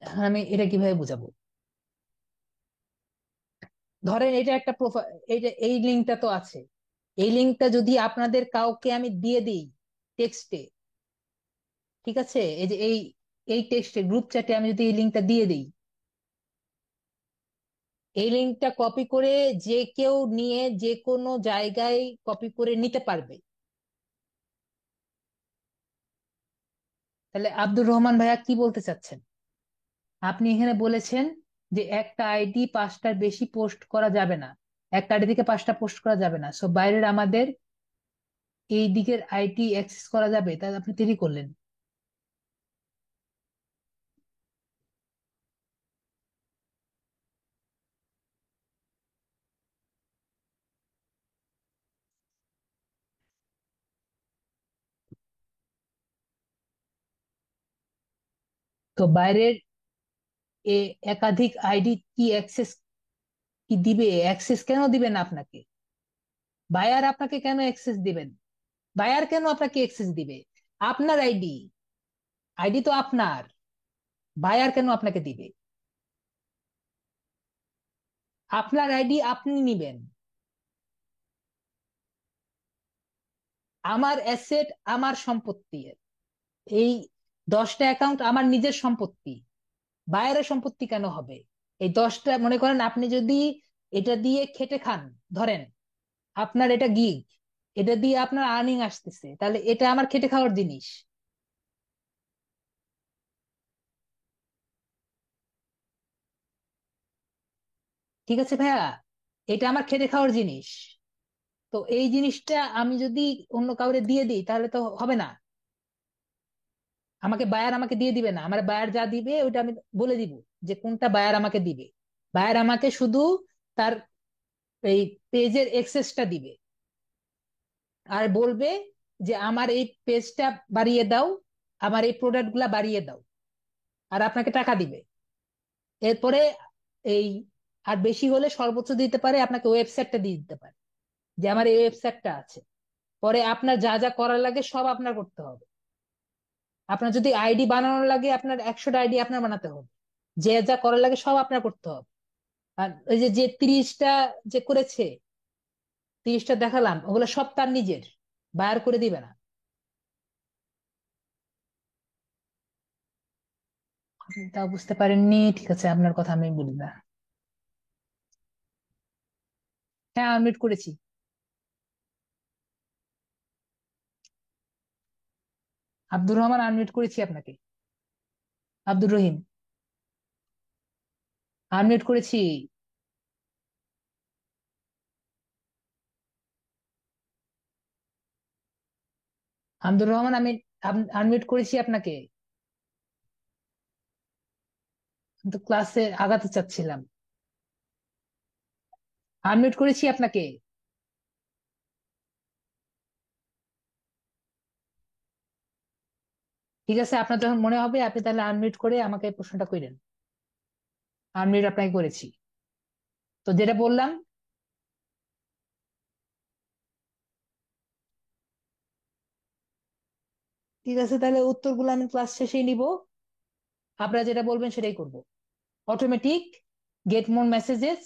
এখন আমি এটা কিভাবে বুঝাবো? ধরেন এটা একটা প্রোফাইল, এই লিঙ্কটা তো আছে। এই লিঙ্কটা যদি আপনাদের কাউকে আমি দিয়ে দিই টেক্সটে, ঠিক আছে, এই যে এই টেক্সটে গ্রুপ চ্যাটে আমি যদি এই লিঙ্কটা দিয়ে দিই, এই লিঙ্কটা কপি করে যে কেউ নিয়ে যে কোনো জায়গায় কপি করে নিতে পারবে। তাহলে আব্দুর রহমান ভাইয়া কি বলতে চাচ্ছেন? আপনি এখানে বলেছেন যে একটা আইডি 5টার বেশি পোস্ট করা যাবে না, একটা আইডি থেকে 5টা পোস্ট করা যাবে না, সো বাইরের আমাদের এই দিকের আইডি অ্যাক্সেস করা যাবে, তাহলে আপনি দেরি করলেন। তো বাইরের একাধিক আইডি কি অ্যাক্সেস কি দিবে? অ্যাক্সেস কেন দিবেন আপনাকে? বায়ার আপনাকে কেন অ্যাক্সেস দিবেন? বায়ার কেন আপনাকে অ্যাক্সেস দিবে? আপনার আইডি, আইডি তো আপনার। বায়ার কেন আপনাকে দিবে? আপনার আইডি আপনি নিবেন। আমার অ্যাসেট, আমার সম্পত্তি। এই 10টা অ্যাকাউন্ট আমার নিজের সম্পত্তি। বায়ারের সম্পত্তি কেন হবে? এই 10টা, মনে করেন আপনি যদি এটা দিয়ে খেটে খান, ধরেন আপনার এটা গিগ, এটা দিয়ে আপনার আর্নিং আসতেছে, তাহলে এটা আমার খেটে খাওয়ার জিনিস। ঠিক আছে ভাইয়া, এটা আমার খেটে খাওয়ার জিনিস। তো এই জিনিসটা আমি যদি অন্য কাউরে দিয়ে দিই তাহলে তো হবে না। আমাকে বায়ার আমাকে দিয়ে দিবে না, আমার বায়ার যা দিবে ওইটা আমি বলে দিব যে কোনটা বায়ার আমাকে দিবে। বায়ার আমাকে শুধু তার এই পেজের এক্সেসটা দিবে, আর বলবে যে আমার এই পেজটা বাড়িয়ে দাও, আমার এই প্রোডাক্ট গুলা বাড়িয়ে দাও, আর আপনাকে টাকা দিবে। এরপরে এই, আর বেশি হলে সর্বোচ্চ দিতে পারে আপনাকে ওয়েবসাইটটা দিয়ে দিতে পারে, যে আমার এই ওয়েবসাইটটা আছে। পরে আপনার যা যা করার লাগে সব আপনার করতে হবে। আপনার যদি আইডি বানানোর লাগে, আপনার 100টা আইডি আপনার বানাতে হবে। যে যা করার লাগে সব আপনার করতে হবে। আর ওই যে যে 30টা যে করেছে, 30টা দেখালাম, ওগুলো সব তার নিজের, বায়ার করে দিবে না। আপনি তা বুঝতে পারেননি, ঠিক আছে, আপনার কথা আমি বলি না। হ্যাঁ, আনমিউট করেছি। আব্দুর রহমান, আনমিউট করেছি আপনাকে। আব্দুর রহিম, আনমিউট করেছি। আব্দুর রহমান, আমি আনমিউট করেছি আপনাকে। আমি তো ক্লাসে আগাতে চাচ্ছিলাম। আনমিউট করেছি আপনাকে। ঠিক আছে, আপনার যখন মনে হবে আপনি তাহলে আনমিউট করে আমাকে প্রশ্নটা করেন। আনমিউট আপনাকে করেছি। তো যেটা বললাম, ঠিক আছে, তাহলে উত্তরগুলো আমি ক্লাস শেষেই নিব। আপনারা যেটা বলবেন সেটাই করব। অটোমেটিক, গেট মোর মেসেজেস,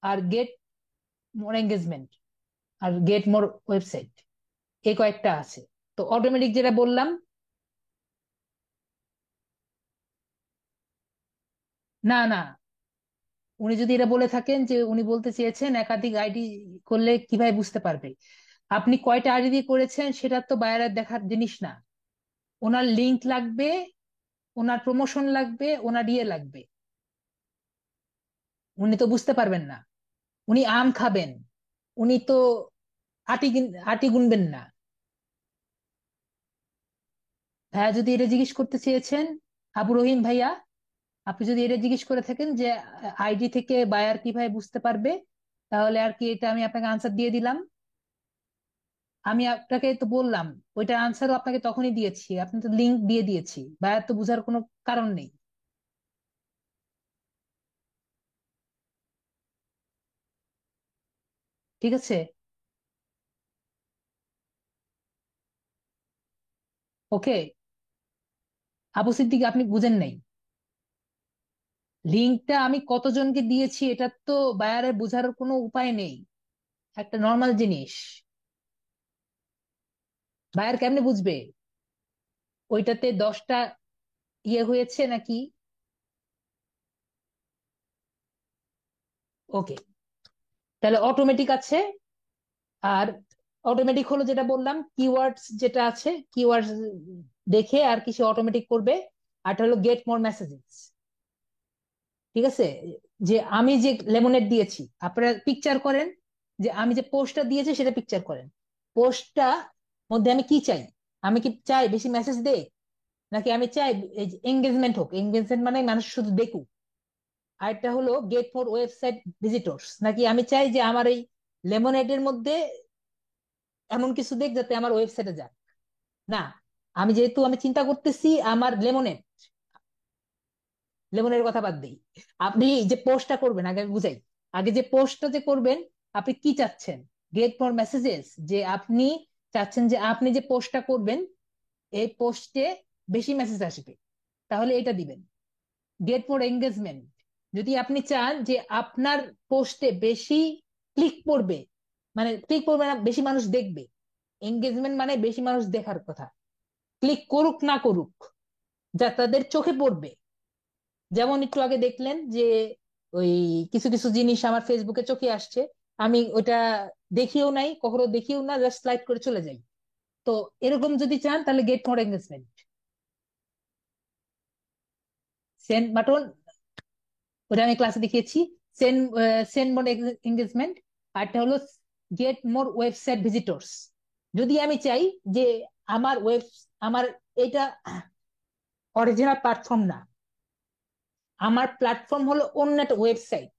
আর গেট মোর এঙ্গেজমেন্ট, আর গেট মোর ওয়েবসাইট, এই কয়েকটা আছে। তো অটোমেটিক যেটা বললাম, না না, উনি যদি এটা বলে থাকেন যে উনি বলতে চেয়েছেন একাধিক আইডি করলে কিভাবে বুঝতে পারবে, আপনি কয়টা আইডি দিয়ে করেছেন সেটা তো বাইরে দেখার জিনিস না। ওনার লিংক লাগবে, ওনার প্রমোশন লাগবে, ওনার ইয়ে লাগবে। উনি তো বুঝতে পারবেন না। উনি আম খাবেন, উনি তো আটি গুনবেন না। ভাইয়া যদি এটা জিজ্ঞেস করতে চেয়েছেন, আবু রহিম ভাইয়া, আপনি যদি এটা জিজ্ঞেস করে থাকেন যে আইডি থেকে বায়ার কিভাবে বুঝতে পারবে, তাহলে আর কি এটা আমি আপনাকে আনসার দিয়ে দিলাম। আমি আপনাকে তো বললাম, ওইটার আনসারও আপনাকে তখনই দিয়েছি, আপনি তো লিংক দিয়ে দিয়েছি, বায়ার তো বুঝার কোনো কারণ নেই। ঠিক আছে। ওকে। আবু সিদ্দিক, আপনি বুঝেন নাই। লিঙ্কটা আমি কতজনকে দিয়েছি এটা তো বায়ারের বোঝার কোনো উপায় নেই, একটা নর্মাল জিনিস। বায়ার কেমনে বুঝবে ওইটাতে 10টা ইয়ে হয়েছে নাকি? ওকে, তাহলে অটোমেটিক আছে। আর অটোমেটিক হলো যেটা বললাম, কিওয়ার্ডস যেটা আছে, কিওয়ার্ডস দেখে আর কিছু অটোমেটিক করবে। আর এটা হলো গেট মোর মেসেজেস। ঠিক আছে, যে আমি যে লেমনেড দিয়েছি, আপনারা পিকচার করেন, যে আমি যে পোস্টটা দিয়েছি সেটা পিকচার করেন। পোস্টটা মধ্যে আমি কি চাই? আমি কি চাই বেশি মেসেজ দেই, নাকি আমি চাই এঙ্গেজমেন্ট হোক? এঙ্গেজমেন্ট মানে মানুষ শুধু দেখুক। আর এটা হলো গেট ফর ওয়েবসাইট ভিজিটর্স, নাকি আমি চাই যে আমার এই লেমনেডের মধ্যে এমন কিছু দেখ যাতে আমার ওয়েবসাইটে যায়? না, আমি যেহেতু আমি চিন্তা করতেছি আমার লেমনেড, লেমনের কথা বাদ দেই। আপনি যে পোস্টটা করবেন, আগে আমি বুঝাই। আগে যে পোস্টটা যে করবেন, আপনি কি চাচ্ছেন? গেট মোর মেসেজেস, যে আপনি চাচ্ছেন যে আপনি যে পোস্টটা করবেন এই পোস্টে বেশি মেসেজ আসবে, তাহলে এটা দিবেন। গেট মোর এঙ্গেজমেন্ট, যদি আপনি চান যে আপনার পোস্টে বেশি ক্লিক পড়বে, মানে ক্লিক পড়বে না, বেশি মানুষ দেখবে। এঙ্গেজমেন্ট মানে বেশি মানুষ দেখার কথা, ক্লিক করুক না করুক, যা তাদের চোখে পড়বে। যেমন একটু আগে দেখলেন যে ওই কিছু কিছু জিনিস আমার ফেসবুকে চোখে আসছে, আমি ওটা দেখিও নাই, কখনো দেখিও না, জাস্ট স্লাইড করে চলে যাই। তো এরকম যদি চান তাহলে get more engagement, send button, ওটা আমি ক্লাসে দেখিয়েছি। Send send more engagement. আরটা হলো গেট মোর ওয়েবসাইট ভিজিটর্স। যদি আমি চাই যে আমার আমার এটা অরিজিনাল প্ল্যাটফর্ম না, আমার প্ল্যাটফর্ম হলো অন্য একটা ওয়েবসাইট,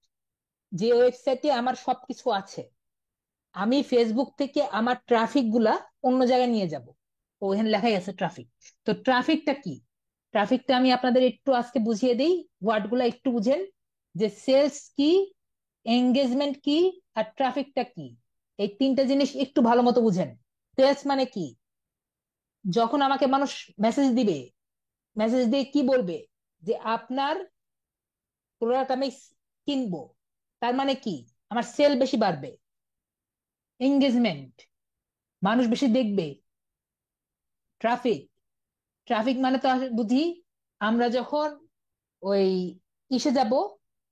যে ওয়েবসাইটে আমার সবকিছু আছে, আমি ফেসবুক থেকে আমার ট্রাফিক গুলা অন্য জায়গায় নিয়ে যাব। ওখানে লেখাই আছে ট্রাফিক। তো ট্রাফিকটা কি? ট্রাফিকটা আমি আপনাদের একটু আজকে বুঝিয়ে দিই, ওয়ার্ড গুলা একটু বুঝেন, যে সেলস কি, এঙ্গেজমেন্ট কি, আর ট্রাফিকটা কি। এই তিনটা জিনিস একটু ভালো মতো বুঝেন। সেলস মানে কি? যখন আমাকে মানুষ মেসেজ দিবে, মেসেজ দিয়ে কি বলবে? যে আপনার প্রোডাক্ট আমি কিনবো, তার মানে কি? আমার সেল বেশি বাড়বে। এঙ্গেজমেন্ট, মানুষ বেশি দেখবে। ট্রাফিক, ট্রাফিক মানে তো বুঝি আমরা যখন ওই ইসে যাব,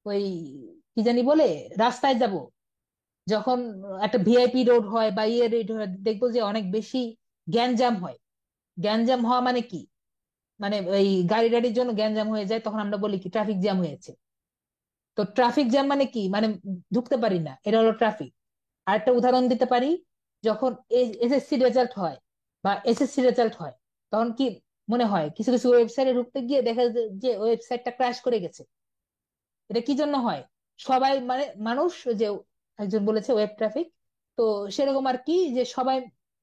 ওই কি জানি বলে, রাস্তায় যাব, যখন একটা ভিআইপি রোড হয় বা ইয়ে রোড হয়, দেখবো যে অনেক বেশি গ্যাঞ্জাম হয়। গ্যাঞ্জাম হওয়া মানে কি? মানে ওই গাড়ি গাড়ির জন্য গ্যাঞ্জাম হয়ে যায়, তখন আমরা বলি কি ট্রাফিক জ্যাম হয়েছে। তো ট্রাফিক জ্যাম মানে কি? মানে ঢুকতে পারি না, এটা হলো ট্রাফিক। আরেকটা উদাহরণ দিতে পারি, যখন এসএসসি রেজাল্ট হয় বা এসএসসি রেজাল্ট হয়, তখন কি মনে হয়? কিছু কিছু ওয়েবসাইটে ঢুকতে গিয়ে দেখা যায় যে ওয়েবসাইটটা ক্র্যাশ করে গেছে। এটা কি জন্য হয়? সবাই মানে মানুষ, যে একজন বলেছে ওয়েব ট্রাফিক, তো সেরকম আর কি, যে সবাই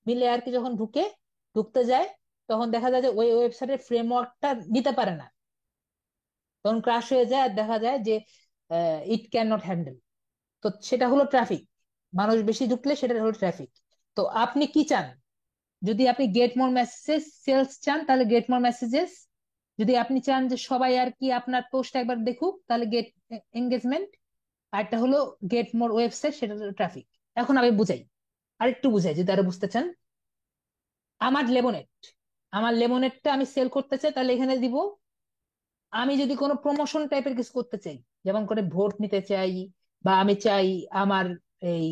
মিলে আর কি যখন ঢুকতে যায়, তখন দেখা যায় যে ওই ওয়েবসাইটের ফ্রেমওয়ার্কটা নিতে পারে না, তখন ক্রাশ হয়ে যায়, আর দেখা যায় যে ইট ক্যান নট হ্যান্ডেল। তো সেটা হলো ট্রাফিক। মানুষ বেশি ঢুকলে সেটা হলো ট্রাফিক। তো আপনি কি চান? যদি আপনি গেট মোর মেসেজেস সেলস চান তাহলে গেট মোর মেসেজেস। যদি আপনি চান যে সবাই আর কি আপনার পোস্ট একবার দেখুক, তাহলে গেট এঙ্গেজমেন্ট। আর একটা হলো গেট মোর ওয়েবসাইট, সেটা হলো ট্রাফিক। এখন আমি বুঝাই, আরেকটু বুঝাই যদি আরো বুঝতে চান। আমার লেমনেড, আমার লেমনেডটা আমি সেল করতে চাই, তাহলে এখানে দিব। আমি যদি কোনো প্রমোশন টাইপের কিছু করতে চাই, যেমন করে ভোট নিতে চাই, বা আমি চাই আমার এই,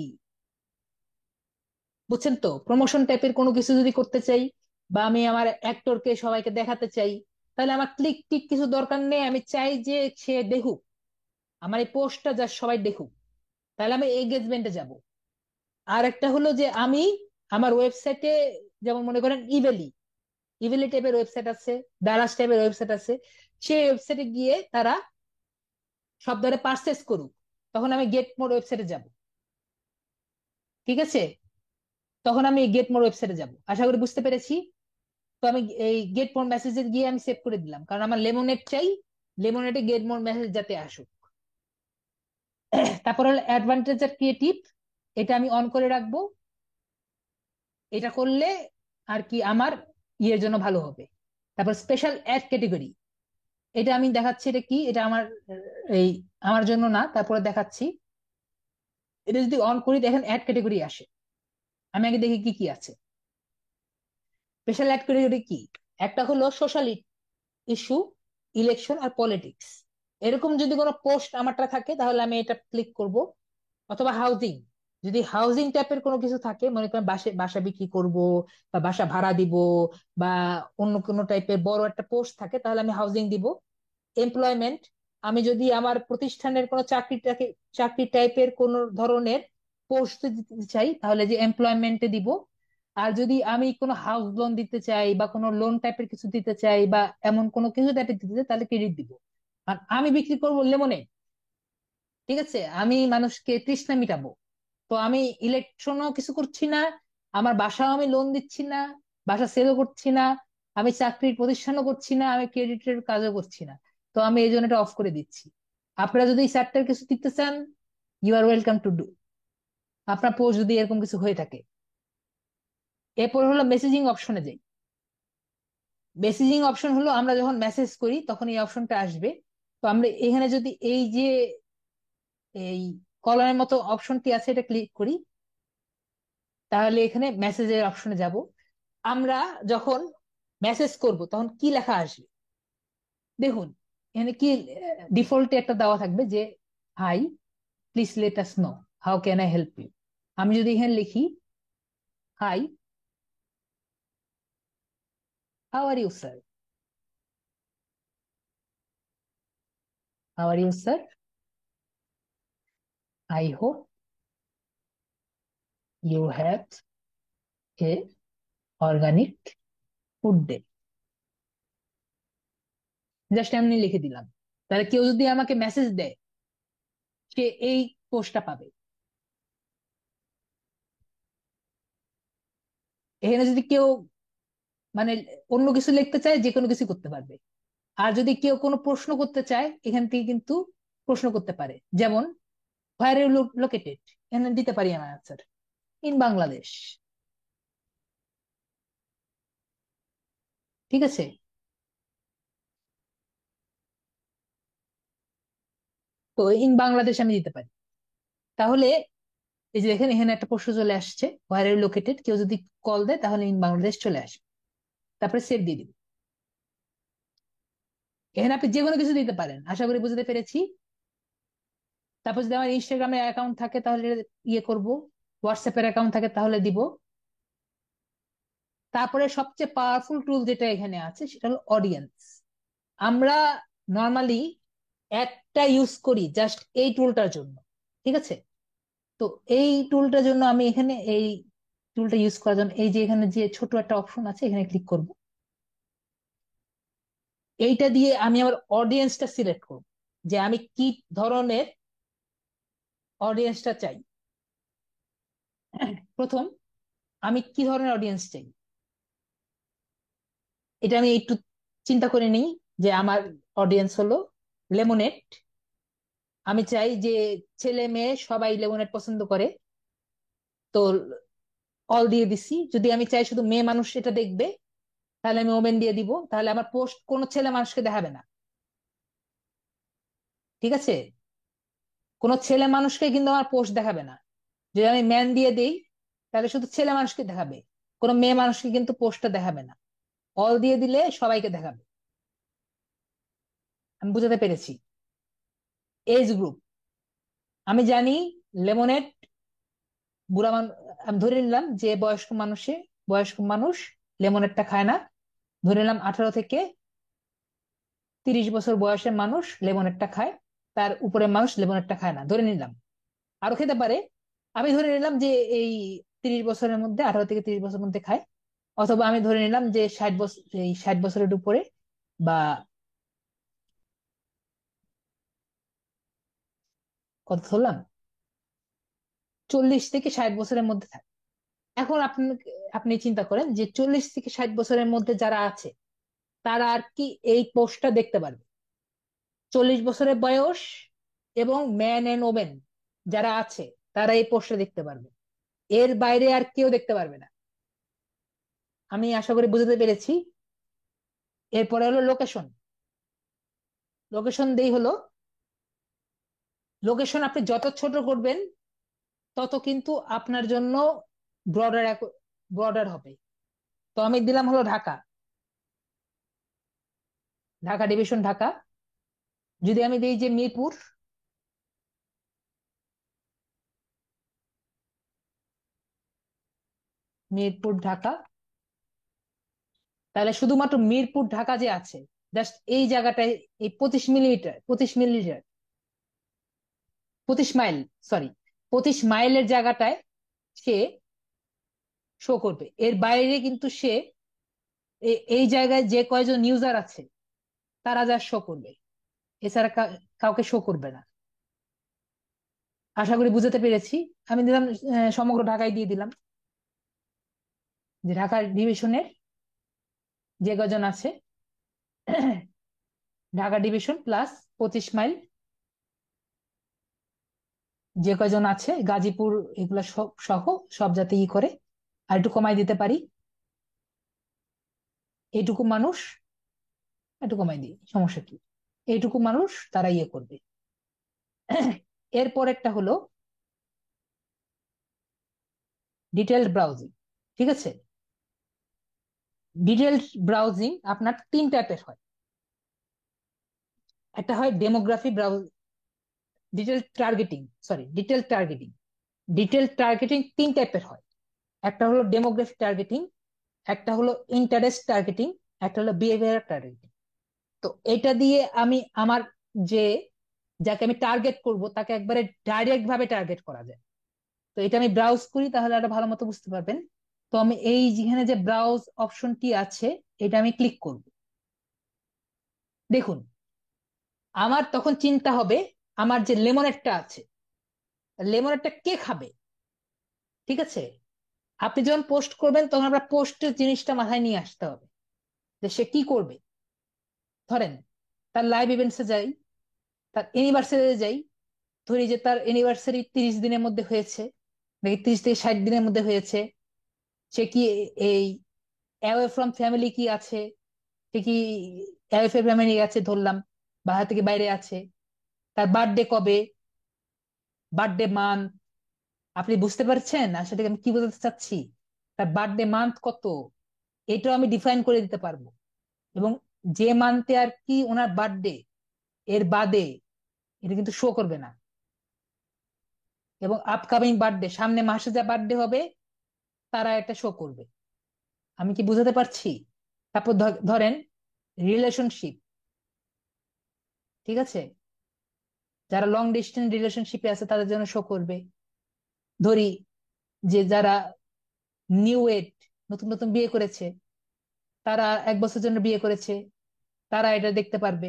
বুঝছেন তো, প্রমোশন টাইপের কোনো কিছু যদি করতে চাই, বা আমি আমার অ্যাক্টরকে সবাইকে দেখাতে চাই, তাহলে আমার ক্লিক টিক কিছু দরকার নেই, আমি চাই যে সে দেখুক, আমার এই পোস্টটা যা সবাই দেখুক, তাহলে আমি এঙ্গেজমেন্টে যাব। আর একটা হলো যে আমি আমার ওয়েবসাইটে, যেমন মনে করেন ইভেলি, ইভেলি টাইপের ওয়েবসাইট আছে, দারাজ টাইপের ওয়েবসাইট আছে, সেই ওয়েবসাইটে গিয়ে তারা সব ধরে পারচেস করুক, তখন আমি গেট মোর ওয়েবসাইটে যাব। ঠিক আছে? তখন আমি গেট মোর ওয়েবসাইটে যাব, আশা করি বুঝতে পেরেছি। তো আমি এই গেট মোর মেসেজে গিয়ে আমি সেভ করে দিলাম, কারণ আমার লেমনেড চাই, লেমনেডে গেট মোর মেসেজ যাতে আসুক। তারপর হলো অ্যাডভান্টেজ আর ক্রিয়েটিভ, এটা আমি অন করে রাখবো। এটা করলে আর কি আমার ইয়ের জন্য ভালো হবে। তারপর স্পেশাল অ্যাড ক্যাটেগরি, এটা আমি দেখাচ্ছি, এটা কি, এটা আমার এই আমার জন্য না, তারপরে দেখাচ্ছি। এটা যদি অন করি দেখেন অ্যাড ক্যাটেগরি আসে। আমি আগে দেখি কি কি আছে। স্পেশাল অ্যাড ক্যাটেগরি কি? একটা হলো সোশ্যাল ইস্যু, ইলেকশন আর পলিটিক্স। এরকম যদি কোনো পোস্ট আমারটা থাকে তাহলে আমি এটা ক্লিক করব। অথবা হাউজিং, যদি হাউজিং টাইপের কোনো কিছু থাকে, মনে করেন বাসা বাসা বিক্রি করব, বা বাসা ভাড়া দিব, বা অন্য কোনো টাইপের বড় একটা পোস্ট থাকে, তাহলে আমি হাউজিং দিব। এমপ্লয়মেন্ট, আমি যদি আমার প্রতিষ্ঠানের কোনো চাকরিটাকে, চাকরি টাইপের কোন ধরনের পোস্ট দিতে চাই, তাহলে যে এমপ্লয়মেন্টে দিব। আর যদি আমি কোনো হাউস লোন দিতে চাই বা কোনো লোন টাইপের কিছু দিতে চাই, বা এমন কোনো কিছু টাইপের দিতে চাই, তাহলে ক্রেডিট দিব। আর আমি বিক্রি করবো লেমনেড। ঠিক আছে? আমি মানুষকে তৃষ্ণা মিটাবো। তো আমি ইলেকট্রনও কিছু করছি না, আমার বাসাও আমি লোন দিচ্ছি না, বাসা সেলও করছি না, আমি চাকরির প্রতিষ্ঠানও করছি না, আমি ক্রেডিটের কাজও করছি না। তো আমি এই জন্য এটা অফ করে দিচ্ছি। আপনারা যদি এই চ্যাপ্টার কিছু দিতে চান, you are welcome to do, আপনার পোস্ট যদি এরকম কিছু হয়ে থাকে। এরপর হলো মেসেজিং অপশনে যাই। মেসেজিং অপশন হলো আমরা যখন মেসেজ করি তখন এই অপশনটা আসবে। তো আমরা এখানে যদি এই যে এই কলমের মতো অপশনটি আছে এটা ক্লিক করি, তাহলে এখানে মেসেজের অপশনে যাব। আমরা যখন মেসেজ করব তখন কি লেখা আসবে দেখুন। এখানে কি ডিফল্টে একটা দেওয়া থাকবে যে hi, please let us know how can I help you. আমি যদি এখানে লিখি hi, how are you sir, how are you sir, I hope you have a organic food day, just এমনি লিখে দিলাম। তাহলে কেউ যদি আমাকে মেসেজ দেয় সে এই পোস্টটা পাবে। এখানে যদি কেউ মানে অন্য কিছু লিখতে চায় যে কোনো কিছু করতে পারবে। আর যদি কেউ কোনো প্রশ্ন করতে চায় এখান থেকে কিন্তু প্রশ্ন করতে পারে, যেমন হোয়ার ইউ লোকেটেড, এখানে দিতে পারি আমার আনসার ইন বাংলাদেশ। ঠিক আছে। তো ইন বাংলাদেশ আমি দিতে পারি। তাহলে এই যে দেখেন এখানে একটা প্রশ্ন চলে আসছে হোয়ার ইউ লোকেটেড, কেউ যদি কল দেয় তাহলে ইন বাংলাদেশ চলে আসবে। তারপরে সেভ দিয়ে দিবি। এখানে আপনি যে কোনো কিছু দিতে পারেন, আশা করি বুঝতে পেরেছি। তারপর যদি আমার ইনস্টাগ্রামে অ্যাকাউন্ট থাকে তাহলে ইয়ে করব, হোয়াটসঅ্যাপের অ্যাকাউন্ট থাকে তাহলে দিব। তারপরে সবচেয়ে পাওয়ারফুল টুল যেটা এখানে আছে সেটা হলো অডিয়েন্স। আমরা নর্মালি একটা ইউজ করি জাস্ট এই টুলটার জন্য। ঠিক আছে। তো এই টুলটার জন্য আমি এখানে এই টুলটা ইউজ করার জন্য এই যে এখানে যে ছোট একটা অপশন আছে এখানে ক্লিক করব। এইটা দিয়ে আমি আমার অডিয়েন্সটা সিলেক্ট করব, যে আমি কি ধরনের অডিয়েন্সটা চাই। প্রথম, আমি কি ধরনের অডিয়েন্স চাই এটা আমি একটু চিন্তা করে নিই। যে আমার অডিয়েন্স হলো লেমনেড। আমি চাই যে ছেলে মেয়ে সবাই লেমনেড পছন্দ করে। তো অল দিয়ে দিছি। যদি আমি চাই শুধু মেয়ে মানুষ এটা দেখবে তাহলে আমি ওমেন দিয়ে দিব। তাহলে আমার পোস্ট কোনো ছেলে মানুষকে দেখাবে না। ঠিক আছে। কোনো ছেলে মানুষকে কিন্তু আমার পোস্ট দেখাবে না। যদি আমি ম্যান দিয়ে দিই তাহলে শুধু ছেলে মানুষকে দেখাবে, কোনো মেয়ে মানুষকে কিন্তু পোস্টটা দেখাবে না। অল দিয়ে দিলে সবাইকে দেখাবে। আমি বুঝাতে পেরেছি। এজ গ্রুপ, আমি জানি লেমনেড বুড়া আমি ধরে নিলাম যে বয়স্ক মানুষ লেমনেডটা খায় না। ধরে নিলাম 18 থেকে 30 বছর বয়সের মানুষ লেমনেডটা খায়, তার উপরে মানুষ লেমনেডটা খায় না ধরে নিলাম। আরো খেতে পারে। আমি ধরে নিলাম যে এই 30 বছরের মধ্যে, 18 থেকে 30 বছরের মধ্যে খায়। অথবা আমি ধরে নিলাম যে 60 বছর, এই 60 বছরের উপরে, বা কত ধরলাম, 40 থেকে 60 বছরের মধ্যে থাকে। এখন আপনি আপনি চিন্তা করেন যে 40 থেকে 60 বছরের মধ্যে যারা আছে তারা আর কি এই পোস্টটা দেখতে পারবে। 40 বছরের বয়স এবং ম্যান এন্ড ওমেন যারা আছে তারা এই পোস্টটা দেখতে পারবে। এর বাইরে আর কেউ দেখতে পারবে না। আমি আশা করি বুঝতে পেরেছি। এরপরে হলো লোকেশন। লোকেশন দেই হলো, লোকেশন আপনি যত ছোট করবেন তত কিন্তু আপনার জন্য ব্রডার ব্রডার হবে। তো আমি দিলাম হলো ঢাকা, ঢাকা ডিভিশন ঢাকা। যদি আমি দিই যে মিরপুর, মিরপুর ঢাকা, তাহলে শুধুমাত্র মিরপুর ঢাকা যে আছে জাস্ট এই জায়গাটায়, এই 25 মিলিমিটার, 25 মিলিমিটার, 25 মাইল, সরি, 25 মাইলের জায়গাটায় সে শো করবে। এর বাইরে কিন্তু সে এই জায়গায় যে কয়জন ইউজার আছে তারা যা শো করবে, এছাড়া কাউকে শো করবে না। আশা করি বুঝতে পেরেছি। আমি দিলাম সমগ্র ঢাকায় দিয়ে দিলাম, যে ঢাকার ডিভিশনের যে কয়জন আছে ঢাকা ডিভিশন প্লাস 25 মাইল যে কয়জন আছে, গাজীপুর, এগুলা সব সহ সব যাতে ই করে। আর একটু কমাই দিতে পারি, এইটুকু মানুষ, একটু কমাই দিই, সমস্যা কি, এইটুকু মানুষ তারা ইয়ে করবে। এরপর একটা হলো ডিটেলড ব্রাউজিং। ঠিক আছে, ডিটেলড ব্রাউজিং আপনার 3 টাইপের হয়। একটা হয় demography browse, detail targeting, sorry detail targeting. Detail targeting 3 টাইপের হয়। একটা হলো ডেমোগ্রাফি টার্গেটিং, একটা হলো ইন্টারেস্ট টার্গেটিং, একটা হলো বিহেভিয়ার টার্গেটিং। তো এটা দিয়ে আমি আমার যে, যাকে আমি টার্গেট করব তাকে একবারে ডাইরেক্ট ভাবে টার্গেট করা যায়। তো এটা আমি ব্রাউজ করি, তাহলে আরো ভালো মতো বুঝতে পারবেন। তো আমি এই যেখানে যে ব্রাউজ অপশনটি আছে, এটা আমি ক্লিক করব। দেখুন, আমার তখন চিন্তা হবে, আমার যে লেমনেডটা আছে, লেমনেডটা কে খাবে। ঠিক আছে, আপনি যখন পোস্ট করবেন তখন আপনার পোস্টের জিনিসটা মাথায় নিয়ে আসতে হবে, যে সে কি করবে। ধরেন তার লাইভ ইভেন্টসে যাই, তার ইউনিভার্সারি যাই, ধরি যে তার ইউনিভার্সারি 30 দিনের মধ্যে হয়েছে, নাকি 30 থেকে 60 দিনের মধ্যে হয়েছে। সে কি এই অ্যাওয়ে ফ্রম ফ্যামিলি কি আছে, সে কি অ্যাওয়ে ফ্রম ফ্যামিলি আছে ধরলাম, বাসা থেকে বাইরে আছে, তার বার্থডে কবে, বার্থডে মান্থ, আপনি বুঝতে পারছেন আসলে আমি কি বোঝাতে চাচ্ছি। তার বার্থডে মান্থ কত, এটাও আমি ডিফাইন করে দিতে পারবো। এবং যে মান্থে আর কি ওনার বার্থডে, এর বাদে এটা কিন্তু শো করবে না। এবং আপকামিং বার্থডে, সামনে মাসে যা বার্থডে হবে তারা এটা শো করবে। আমি কি বুঝাতে পারছি? তারপর ধরেন রিলেশনশিপ। ঠিক আছে, যারা লং ডিস্টেন্স রিলেশনশিপে আছে তাদের জন্য শো করবে। ধরি যে যারা নিউ এড, নতুন নতুন বিয়ে করেছে, তারা 1 বছর জন্য বিয়ে করেছে, তারা এটা দেখতে পারবে।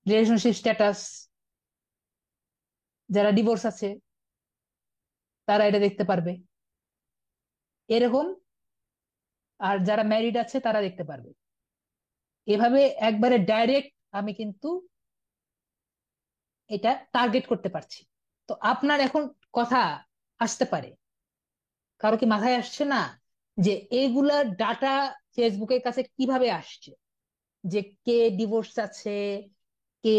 রিলেশনশিপ স্ট্যাটাস, যারা ডিভোর্স আছে তারা এটা দেখতে পারবে, এরকম। আর যারা ম্যারিড আছে তারা দেখতে পারবে। এভাবে একবারে ডাইরেক্ট আমি কিন্তু এটা টার্গেট করতে পারছি। তো আপনার এখন কথা আসতে পারে, কারো কি মাথায় আসছে না যে এইগুলা ডাটা ফেসবুকের কাছে কিভাবে আসছে, যে কে ডিভোর্স আছে, কে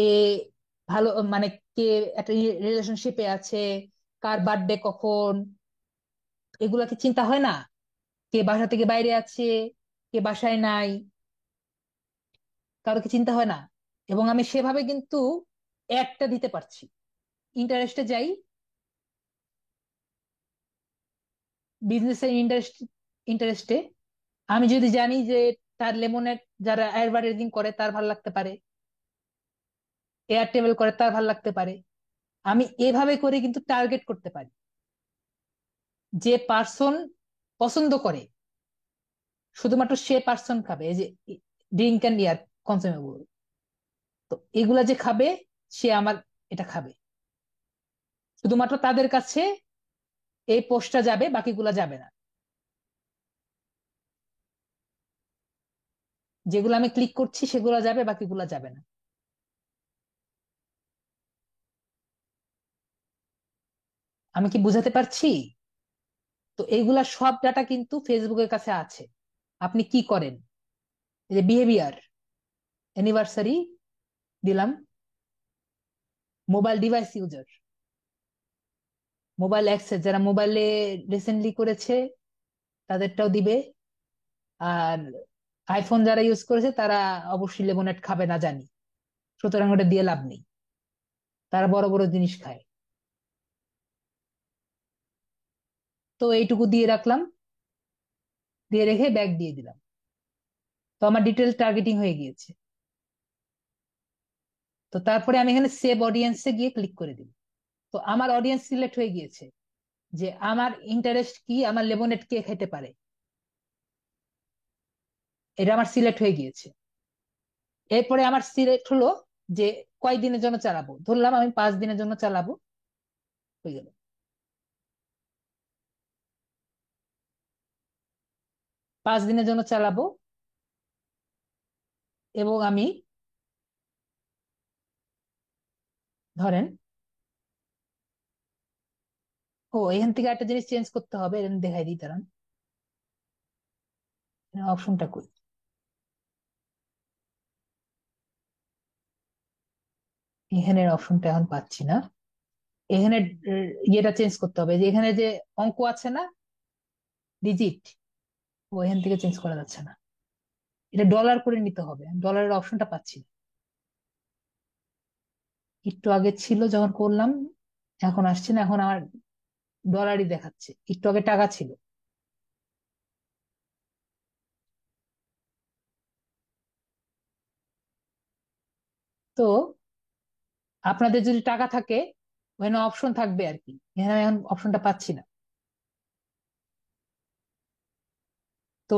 ভালো মানে কে একটা রিলেশনশিপে আছে, কার বার্থডে কখন, এগুলা কি চিন্তা হয় না? কে বাসা থেকে বাইরে আছে, কে বাসায় নাই, কারো কি চিন্তা হয় না? এবং আমি সেভাবে কিন্তু একটা দিতে পারছি। ইন্টারেস্টে যাই, বিজনেসের ইন্টারেস্ট, ইন্টারেস্টে আমি যদি জানি যে তার লেমনের, যারা অ্যাডভার্টাইজিং করে তার ভালো লাগতে পারে, এয়ার টেবল করে তার ভালো লাগতে পারে, আমি এভাবে করে কিন্তু টার্গেট করতে পারি। যে পার্সন পছন্দ করে, শুধুমাত্র সে পার্সন খাবে, এই যে ড্রিঙ্ক অ্যান্ড ইয়ার কনজিউমেবল, তো এগুলা যে খাবে, সে আমার এটা খাবে। শুধুমাত্র তাদের কাছে এই পোস্টটা যাবে, বাকিগুলা যাবে না। যেগুলো আমি ক্লিক করছি সেগুলো যাবে, বাকিগুলা যাবে না। আমি কি বুঝাতে পারছি? তো এইগুলা সব ডাটা কিন্তু ফেসবুকের কাছে আছে। আপনি কি করেন, এই যে বিহেভিয়ার, অ্যানিভার্সারি দিলাম, mobile device user, mobile access, যারা মোবাইলে রিসেন্টলি করেছে তাদেরটাও দিবে। আর আইফোন যারা ইউজ করেছে তারা অবশ্যই লেমনেড খাবে না জানি, সুতরাং ওটা দিয়ে লাভ নেই, তারা বড় বড় জিনিস খায়। তো এইটুকু দিয়ে রাখলাম, দিয়ে রেখে ব্যাগ দিয়ে দিলাম। তো আমার ডিটেল টার্গেটিং হয়ে গিয়েছে। তো তারপরে আমি এখানে সেভ অডিয়েন্সে গিয়ে ক্লিক করে দিই। তো আমার অডিয়েন্স সিলেক্ট হয়ে গিয়েছে, যে আমার ইন্টারেস্ট কি, আমার লেমনেড কে খেতে পারে, এটা আমার সিলেক্ট হয়ে গিয়েছে। এরপরে আমার সিলেক্ট হলো যে কয়দিনের জন্য চালাবো, ধরলাম আমি 5 দিনের জন্য চালাবো, হয়ে গেল। 5 দিনের জন্য চালাবো, এবং আমি ধরেন, ও এখান থেকে একটা জিনিস চেঞ্জ করতে হবে, এটা আমি দেখাই দিই দাঁড়ান। অপশনটা কই, এখানের অপশনটা এখন পাচ্ছি না। এখানে ইয়েটা চেঞ্জ করতে হবে, যে এখানে যে অঙ্ক আছে না, ডিজিট, ও এখান থেকে চেঞ্জ করা যাচ্ছে না। এটা ডলার করে নিতে হবে, ডলারের অপশনটা পাচ্ছি না। একটু আগে ছিল যখন করলাম, এখন আসছে না, এখন আমার ডলারই দেখাচ্ছে, একটু আগে টাকা ছিল। তো আপনাদের যদি টাকা থাকে, ওখানে অপশন থাকবে আর কি, এখানে এখন অপশনটা পাচ্ছি না। তো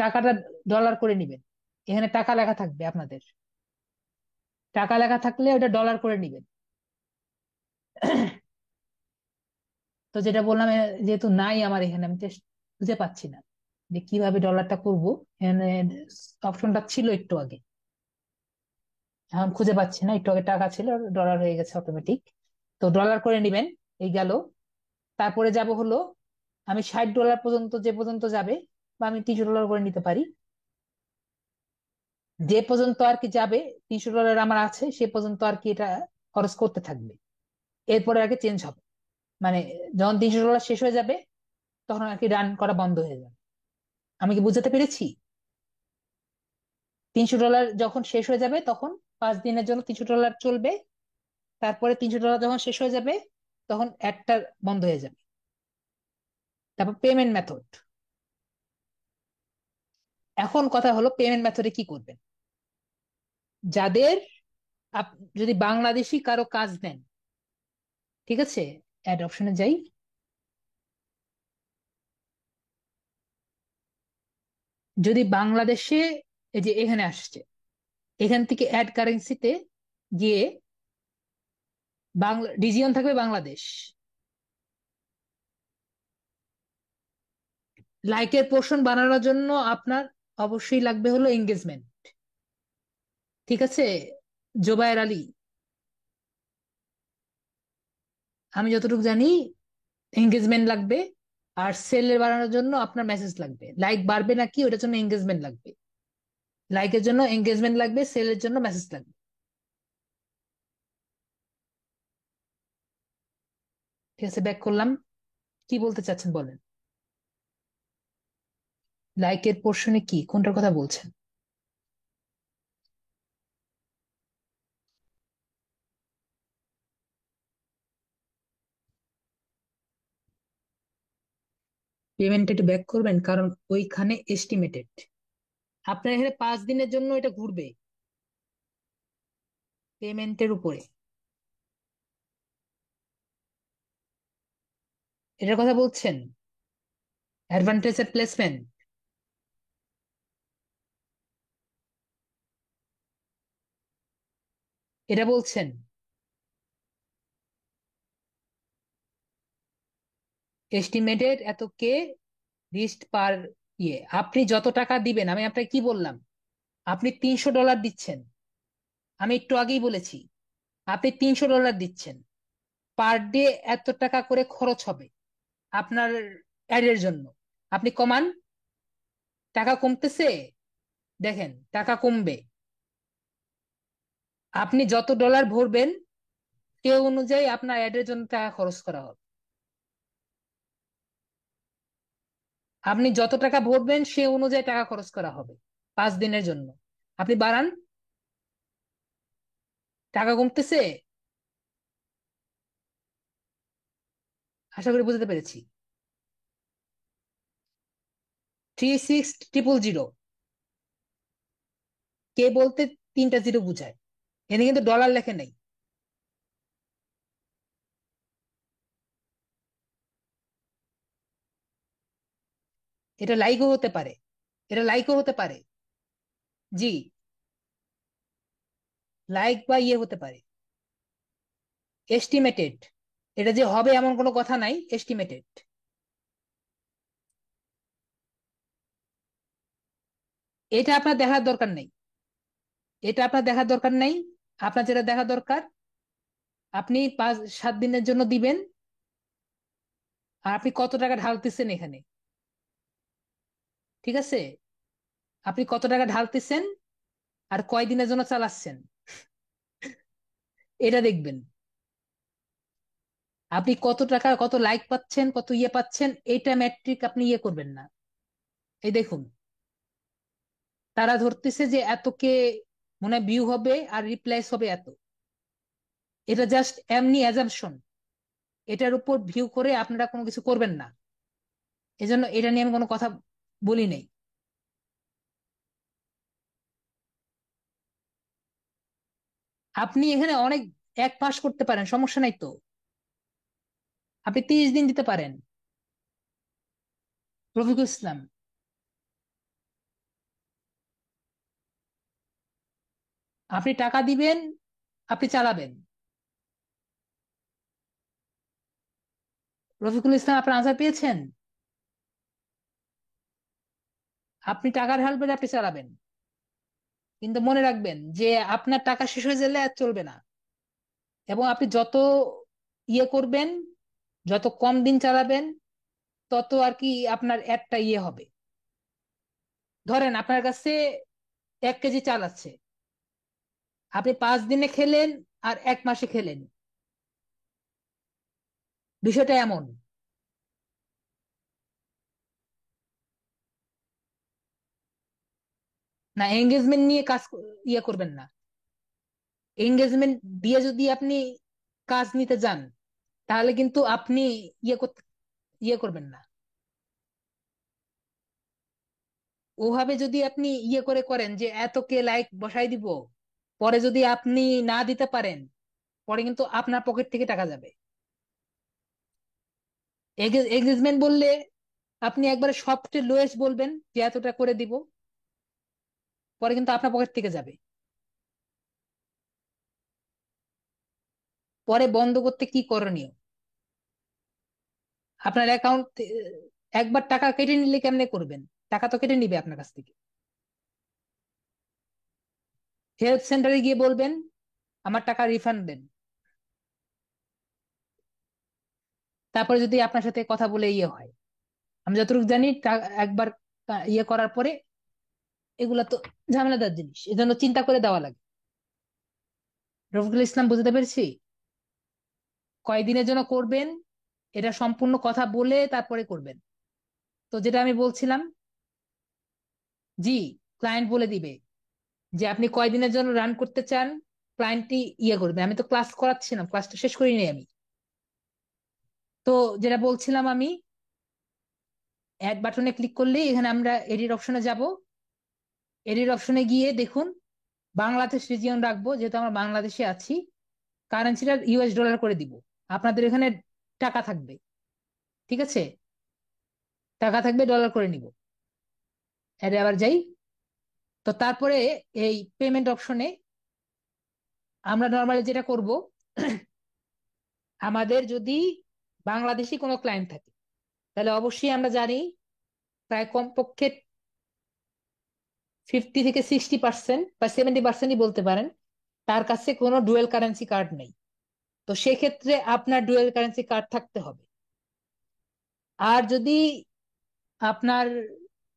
টাকাটা ডলার করে নিবেন, এখানে টাকা লেখা থাকবে আপনাদের, টাকা লেখা থাকলে ওটা ডলার করে নিবেন। তো যেটা বললাম, যেহেতু নাই আমার এখানে, আমি just খুঁজে পাচ্ছি না যে কিভাবে ডলারটা করব। এখানে অপশনটা ছিল একটু আগে, এখন খুঁজে পাচ্ছি না। একটু আগে টাকা ছিল, ডলার হয়ে গেছে অটোমেটিক। তো ডলার করে নিবেন, এই গেল। তারপরে যাব হলো, আমি $60 পর্যন্ত, যে পর্যন্ত যাবে, বা আমি $300 করে নিতে পারি, যে পর্যন্ত আর কি যাবে, $300 আমার আছে, সে পর্যন্ত আর কি এটা খরচ করতে থাকবে। এরপরে আর কি চেঞ্জ হবে, মানে যখন $300 শেষ হয়ে যাবে, তখন আর কি রান করা বন্ধ হয়ে যাবে। আমি কি বুঝাতে পেরেছি? $300 যখন শেষ হয়ে যাবে, তখন 5 দিনের জন্য $300 চলবে। তারপরে $300 যখন শেষ হয়ে যাবে, তখন অ্যাডটা বন্ধ হয়ে যাবে। তারপর পেমেন্ট মেথড, এখন কথা হলো পেমেন্ট মেথডে কি করবেন। যাদের যদি বাংলাদেশি কারো কাজ দেন, ঠিক আছে, অ্যাড অপশনে যাই। যদি বাংলাদেশে, এই যে এখানে আসছে, এখান থেকে অ্যাড কারেন্সিতে গিয়ে বাংলা রিজিয়ন থাকবে বাংলাদেশ। লাইকের পোর্শন বানানোর জন্য আপনার অবশ্যই লাগবে হলো এঙ্গেজমেন্ট, ঠিক আছে জোবায়ের আলী, আমি যতটুকু জানি এঙ্গেজমেন্ট লাগবে। আর সেলের বাড়ানোর জন্য আপনার মেসেজ লাগবে, লাইক বাড়বে নাকি ওটার জন্য এঙ্গেজমেন্ট লাগবে। লাইকের জন্য এঙ্গেজমেন্ট লাগবে, সেলের জন্য মেসেজ লাগবে। ঠিক আছে, ব্যাক করলাম। কি বলতে চাচ্ছেন বলেন, লাইকের পোর্শনে কি, কোনটার কথা বলছেন? পেমেন্ট একটু ব্যাক করবেন, কারণ ওইখানে এস্টিমেটেড আপনার এখানে 5 দিনের জন্য এটা ঘুরবে পেমেন্টের উপরে। এটার কথা বলছেন, অ্যাডভান্টেজের প্লেসমেন্ট, এটা বলছেন? এস্টিমেটেড এত কে রিস্ট পার ইয়ে, আপনি যত টাকা দিবেন, আমি আপনাকে কি বললাম, আপনি $300 দিচ্ছেন, আমি একটু আগেই বলেছি, আপনি $300 দিচ্ছেন, পার ডে এত টাকা করে খরচ হবে আপনার অ্যাডের জন্য। আপনি কমান, টাকা কমতেছে, দেখেন টাকা কমবে। আপনি যত ডলার ভরবেন, সে অনুযায়ী আপনার অ্যাডের জন্য টাকা খরচ করা হবে। আপনি যত টাকা ভরবেন, সে অনুযায়ী টাকা খরচ করা হবে 5 দিনের জন্য। আপনি বাড়ান, টাকা কমতেছে, আশা করি বুঝতে পেরেছি। 36,000, কে বলতে 3টা 0 বুঝায়, এখানে কিন্তু ডলার লেখে নাই। এটা লাইকও হতে পারে, এটা লাইকও হতে পারে, জি, লাইক বা ইয়ে হতে পারে। এস্টিমেটেড, এটা যে হবে এমন কোনো কথা নাই, এস্টিমেটেড। এটা আপনার দেখার দরকার নেই, এটা আপনার দেখার দরকার নাই। আপনার যেটা দেখা দরকার, আপনি 5-7 দিনের জন্য দিবেন, আর আপনি কত টাকা ঢালতেছেন এখানে। ঠিক আছে, আপনি কত টাকা ঢালতেছেন আর কয় দিনের জন্য চালাচ্ছেন, এটা দেখবেন। আপনি কত টাকা, কত লাইক পাচ্ছেন, কত ইয়ে পাচ্ছেন, এটা ম্যাট্রিক আপনি ইয়ে করবেন না। এই দেখুন, তারা ধরতেছে যে এত কে মনে হয় ভিউ হবে আর রিপ্লাইস হবে এত। এটা জাস্ট এমনি অ্যাজাম্পশন। এটার উপর ভিউ করে আপনারা কোনো কিছু করবেন না। এজন্য এটা নিয়ে আমি কোনো কথা বলি নাই। আপনি এখানে অনেক, 1 মাস করতে পারেন, সমস্যা নাই তো। আপনি 30 দিন দিতে পারেন। রফিকুল ইসলাম। আপনি টাকা দিবেন, আপনি চালাবেন। রফিকুল ইসলাম, আপনার আনসার পেয়েছেন? আপনি টাকা ঢালবেন, আপনি চালাবেন। কিন্তু মনে রাখবেন যে আপনার টাকা শেষ হয়ে গেলে আর চলবে না। এবং আপনি যত ইয়ে করবেন, যত কম দিন চালাবেন, তত আর কি আপনার একটা ইয়ে হবে। ধরেন আপনার কাছে 1 কেজি চাল আছে, আপনি 5 দিনে খেলেন আর 1 মাসে খেলেন। বিষয়টা এমন। না, এঙ্গেজমেন্ট নিয়ে ইয়ে করবেন না। এঙ্গেজমেন্ট দিয়ে যদি আপনি কাজ নিতে যান, তাহলে কিন্তু আপনি ইয়ে করতে, ইয়ে করবেন না। ওভাবে যদি আপনি ইয়ে করে করেন যে এত কে লাইক বসাই দিব, পরে যদি আপনি না দিতে পারেন, পরে কিন্তু আপনার পকেট থেকে টাকা যাবে। এঙ্গেজমেন্ট বললে আপনি একবারে সবচেয়ে লোয়েস্ট বলবেন যে এতটা করে দিব, পরে কিন্তু আপনার পকেট থেকে যাবে। পরে বন্ধ করতে কি করণীয়? আপনার অ্যাকাউন্ট একবার টাকা কেটে নিলে কেমনে করবেন? টাকা তো কেটে নিবে আপনার কাছ থেকে। হেলথ সেন্টারে গিয়ে বলবেন আমার টাকা রিফান্ড দেন। তারপরে যদি আপনার সাথে কথা বলে ইয়ে হয়, আমি যতটুকু জানি একবার ইয়ে করার পরে, এগুলা তো ঝামেলাদার জিনিস, এজন্য চিন্তা করে দেওয়া লাগে। রফিকুল ইসলাম, বুঝতে পেরেছি। কয়দিনের জন্য করবেন এটা সম্পূর্ণ কথা বলে তারপরে করবেন। তো যেটা আমি বলছিলাম, জি, ক্লায়েন্ট বলে দিবে যে আপনি কয়দিনের জন্য রান করতে চান। ক্লায়েন্টই ইয়ে করবে, আমি তো ক্লাস করাচ্ছিলাম, ক্লাসটা শেষ করিনি আমি। তো যেটা বলছিলাম আমি, অ্যাড বাটনে ক্লিক করলেই এখানে আমরা এডিট অপশনে যাব। এডিট অপশনে গিয়ে দেখুন, বাংলাদেশ রিজিয়ন রাখবো যেহেতু আমরা বাংলাদেশে আছি। কারেন্সিটা ইউএস ডলার করে দিব। আপনাদের এখানে টাকা থাকবে, ঠিক আছে, টাকা থাকবে, ডলার করে নিব। এর আবার যাই। তো তারপরে এই পেমেন্ট অপশনে আমরা নর্মালি যেটা করব, আমাদের যদি বাংলাদেশি কোনো ক্লায়েন্ট থাকে, তাহলে অবশ্যই আমরা জানি প্রায় কমপক্ষে 50 থেকে 60% বা 70%ই বলতে পারেন, তার কাছে কোনো ডুয়েল কারেন্সি কার্ড নেই। তো সেক্ষেত্রে আপনার ডুয়েল কারেন্সি কার্ড থাকতে হবে। আর যদি আপনার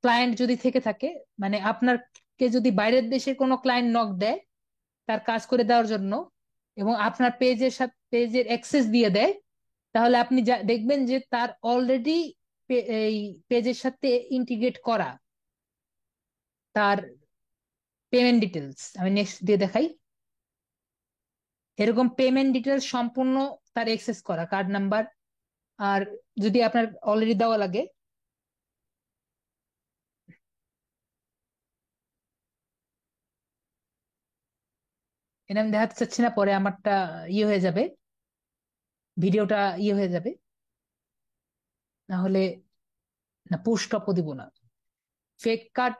ক্লায়েন্ট যদি থেকে থাকে, মানে আপনারকে যদি বাইরের দেশে কোনো ক্লায়েন্ট নক দেয় তার কাজ করে দেওয়ার জন্য, এবং আপনার পেজের সাথে পেজের অ্যাক্সেস দিয়ে দেয়, তাহলে আপনি দেখবেন যে তার অলরেডি এই পেজের সাথে ইন্টিগ্রেট করা তার পেমেন্ট ডিটেলস। আমি নেক্সট দিয়ে দেখাই। এরকম পেমেন্ট ডিটেলস সম্পূর্ণ তার অ্যাক্সেস করা, কার্ড নাম্বার। আর যদি আপনার অলরেডি দেওয়া লাগে, এটা আমি দেখাতে চাচ্ছি না, পরে আমারটা ইয়ে হয়ে যাবে, ভিডিওটা ইয়ে হয়ে যাবে, না হলে না পোস্ট টপও দিব না। ফেক কার্ড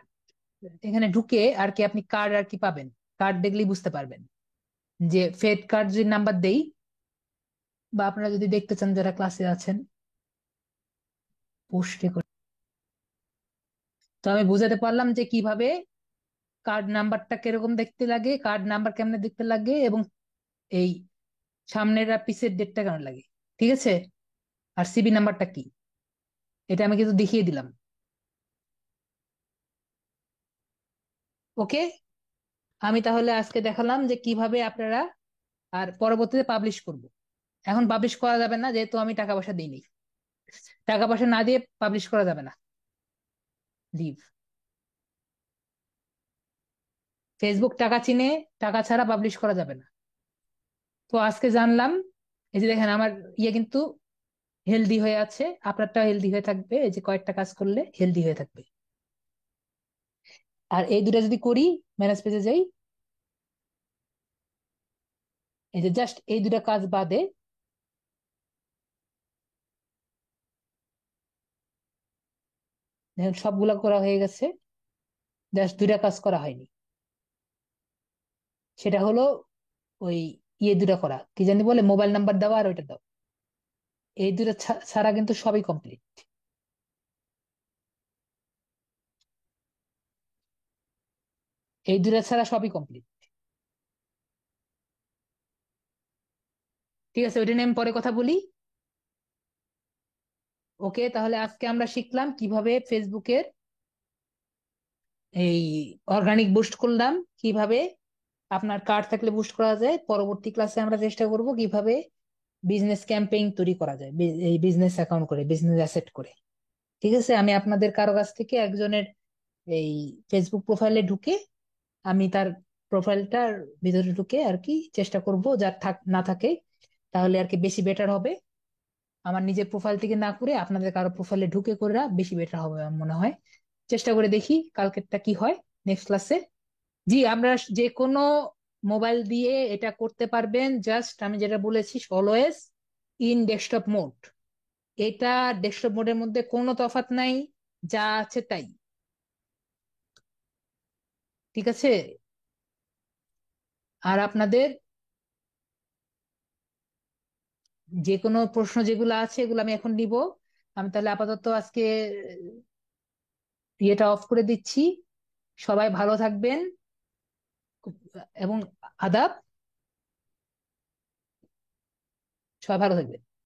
এখানে ঢুকে আর কি আপনি কার্ড আর কি পাবেন, কার্ড দেখলেই বুঝতে পারবেন যে ফেক কার্ড যদি নাম্বার দেই, বা আপনারা যদি দেখতে চান যারা ক্লাসে আছেন, পোস্টে করে। তো আমি বুঝাতে পারলাম যে কিভাবে কার্ড নাম্বারটা কিরকম দেখতে লাগে, কার্ড নাম্বার কেমনে দেখতে লাগে, এবং এই সামনের আর পিছের ডেটটা কেমন লাগে। ঠিক আছে, আর সিবি নাম্বারটা কি, এটা আমি কিন্তু দেখিয়ে দিলাম। ওকে, আমি তাহলে আজকে দেখালাম যে কিভাবে আপনারা, আর পরবর্তীতে পাবলিশ করব। এখন পাবলিশ করা যাবে না, যেহেতু আমি টাকা পয়সা দিইনি। টাকা পয়সা না দিয়ে পাবলিশ করা যাবে না। লিভ। ফেসবুক টাকা চিনে, টাকা ছাড়া পাবলিশ করা যাবে না। তো আজকে জানলাম, এই যে দেখেন আমার ইয়ে কিন্তু হেলদি হয়ে আছে, আপনারটা হেলদি হয়ে থাকবে, এই যে কয়েকটা কাজ করলে হেলদি হয়ে থাকবে। আর এই দুটা যদি করি, ম্যানেজ পেজে যাই, এই যে জাস্ট এই দুটা কাজ বাদে দেখেন সবগুলা করা হয়ে গেছে, জাস্ট দুটা কাজ করা হয়নি। সেটা হলো ওই ইয়ে দুটা করা, কি জানি বলে, মোবাইল নাম্বার দেওয়া আর ওইটা দাও। এই দুটা ছাড়া কিন্তু সবই কমপ্লিট। এই দুটা ছাড়া সবই কমপ্লিট। ঠিক আছে, ওইটা নিয়ে আমি পরে কথা বলি। ওকে, তাহলে আজকে আমরা শিখলাম কিভাবে ফেসবুকের এই অর্গানিক বুস্ট করলাম, কিভাবে আপনার কার্ড থাকলে বুস্ট করা যায়। পরবর্তী ক্লাসে আমরা চেষ্টা করব কিভাবে বিজনেস ক্যাম্পেইন তৈরি করা যায়, এই বিজনেস অ্যাকাউন্ট করে, বিজনেস অ্যাসেট করে। ঠিক আছে, আমি আপনাদের কারো কাছ থেকে একজনের এই ফেসবুক প্রোফাইলে ঢুকে, আমি তার প্রোফাইলটার ভিতরে ঢুকে আর কি চেষ্টা করব, যার না থাকে তাহলে আর কি বেশি বেটার হবে। আমার নিজের প্রোফাইল থেকে না করে আপনাদের কারো প্রোফাইলে ঢুকে করে বেশি বেটার হবে আমার মনে হয়। চেষ্টা করে দেখি কালকেরটা কি হয়, নেক্সট ক্লাসে। জি, আমরা যে কোনো মোবাইল দিয়ে এটা করতে পারবেন, জাস্ট আমি যেটা বলেছি, অলওয়েজ ইন ডেস্কটপ মোড। এটা ডেস্কটপ মোডের মধ্যে কোনো তফাৎ নাই, যা আছে তাই। ঠিক আছে, আর আপনাদের যে কোনো প্রশ্ন যেগুলো আছে এগুলো আমি এখন নিব। আমি তাহলে আপাতত আজকে ইয়েটা অফ করে দিচ্ছি। সবাই ভালো থাকবেন, এবং আদাব। সবাই ভালো থাকবেন।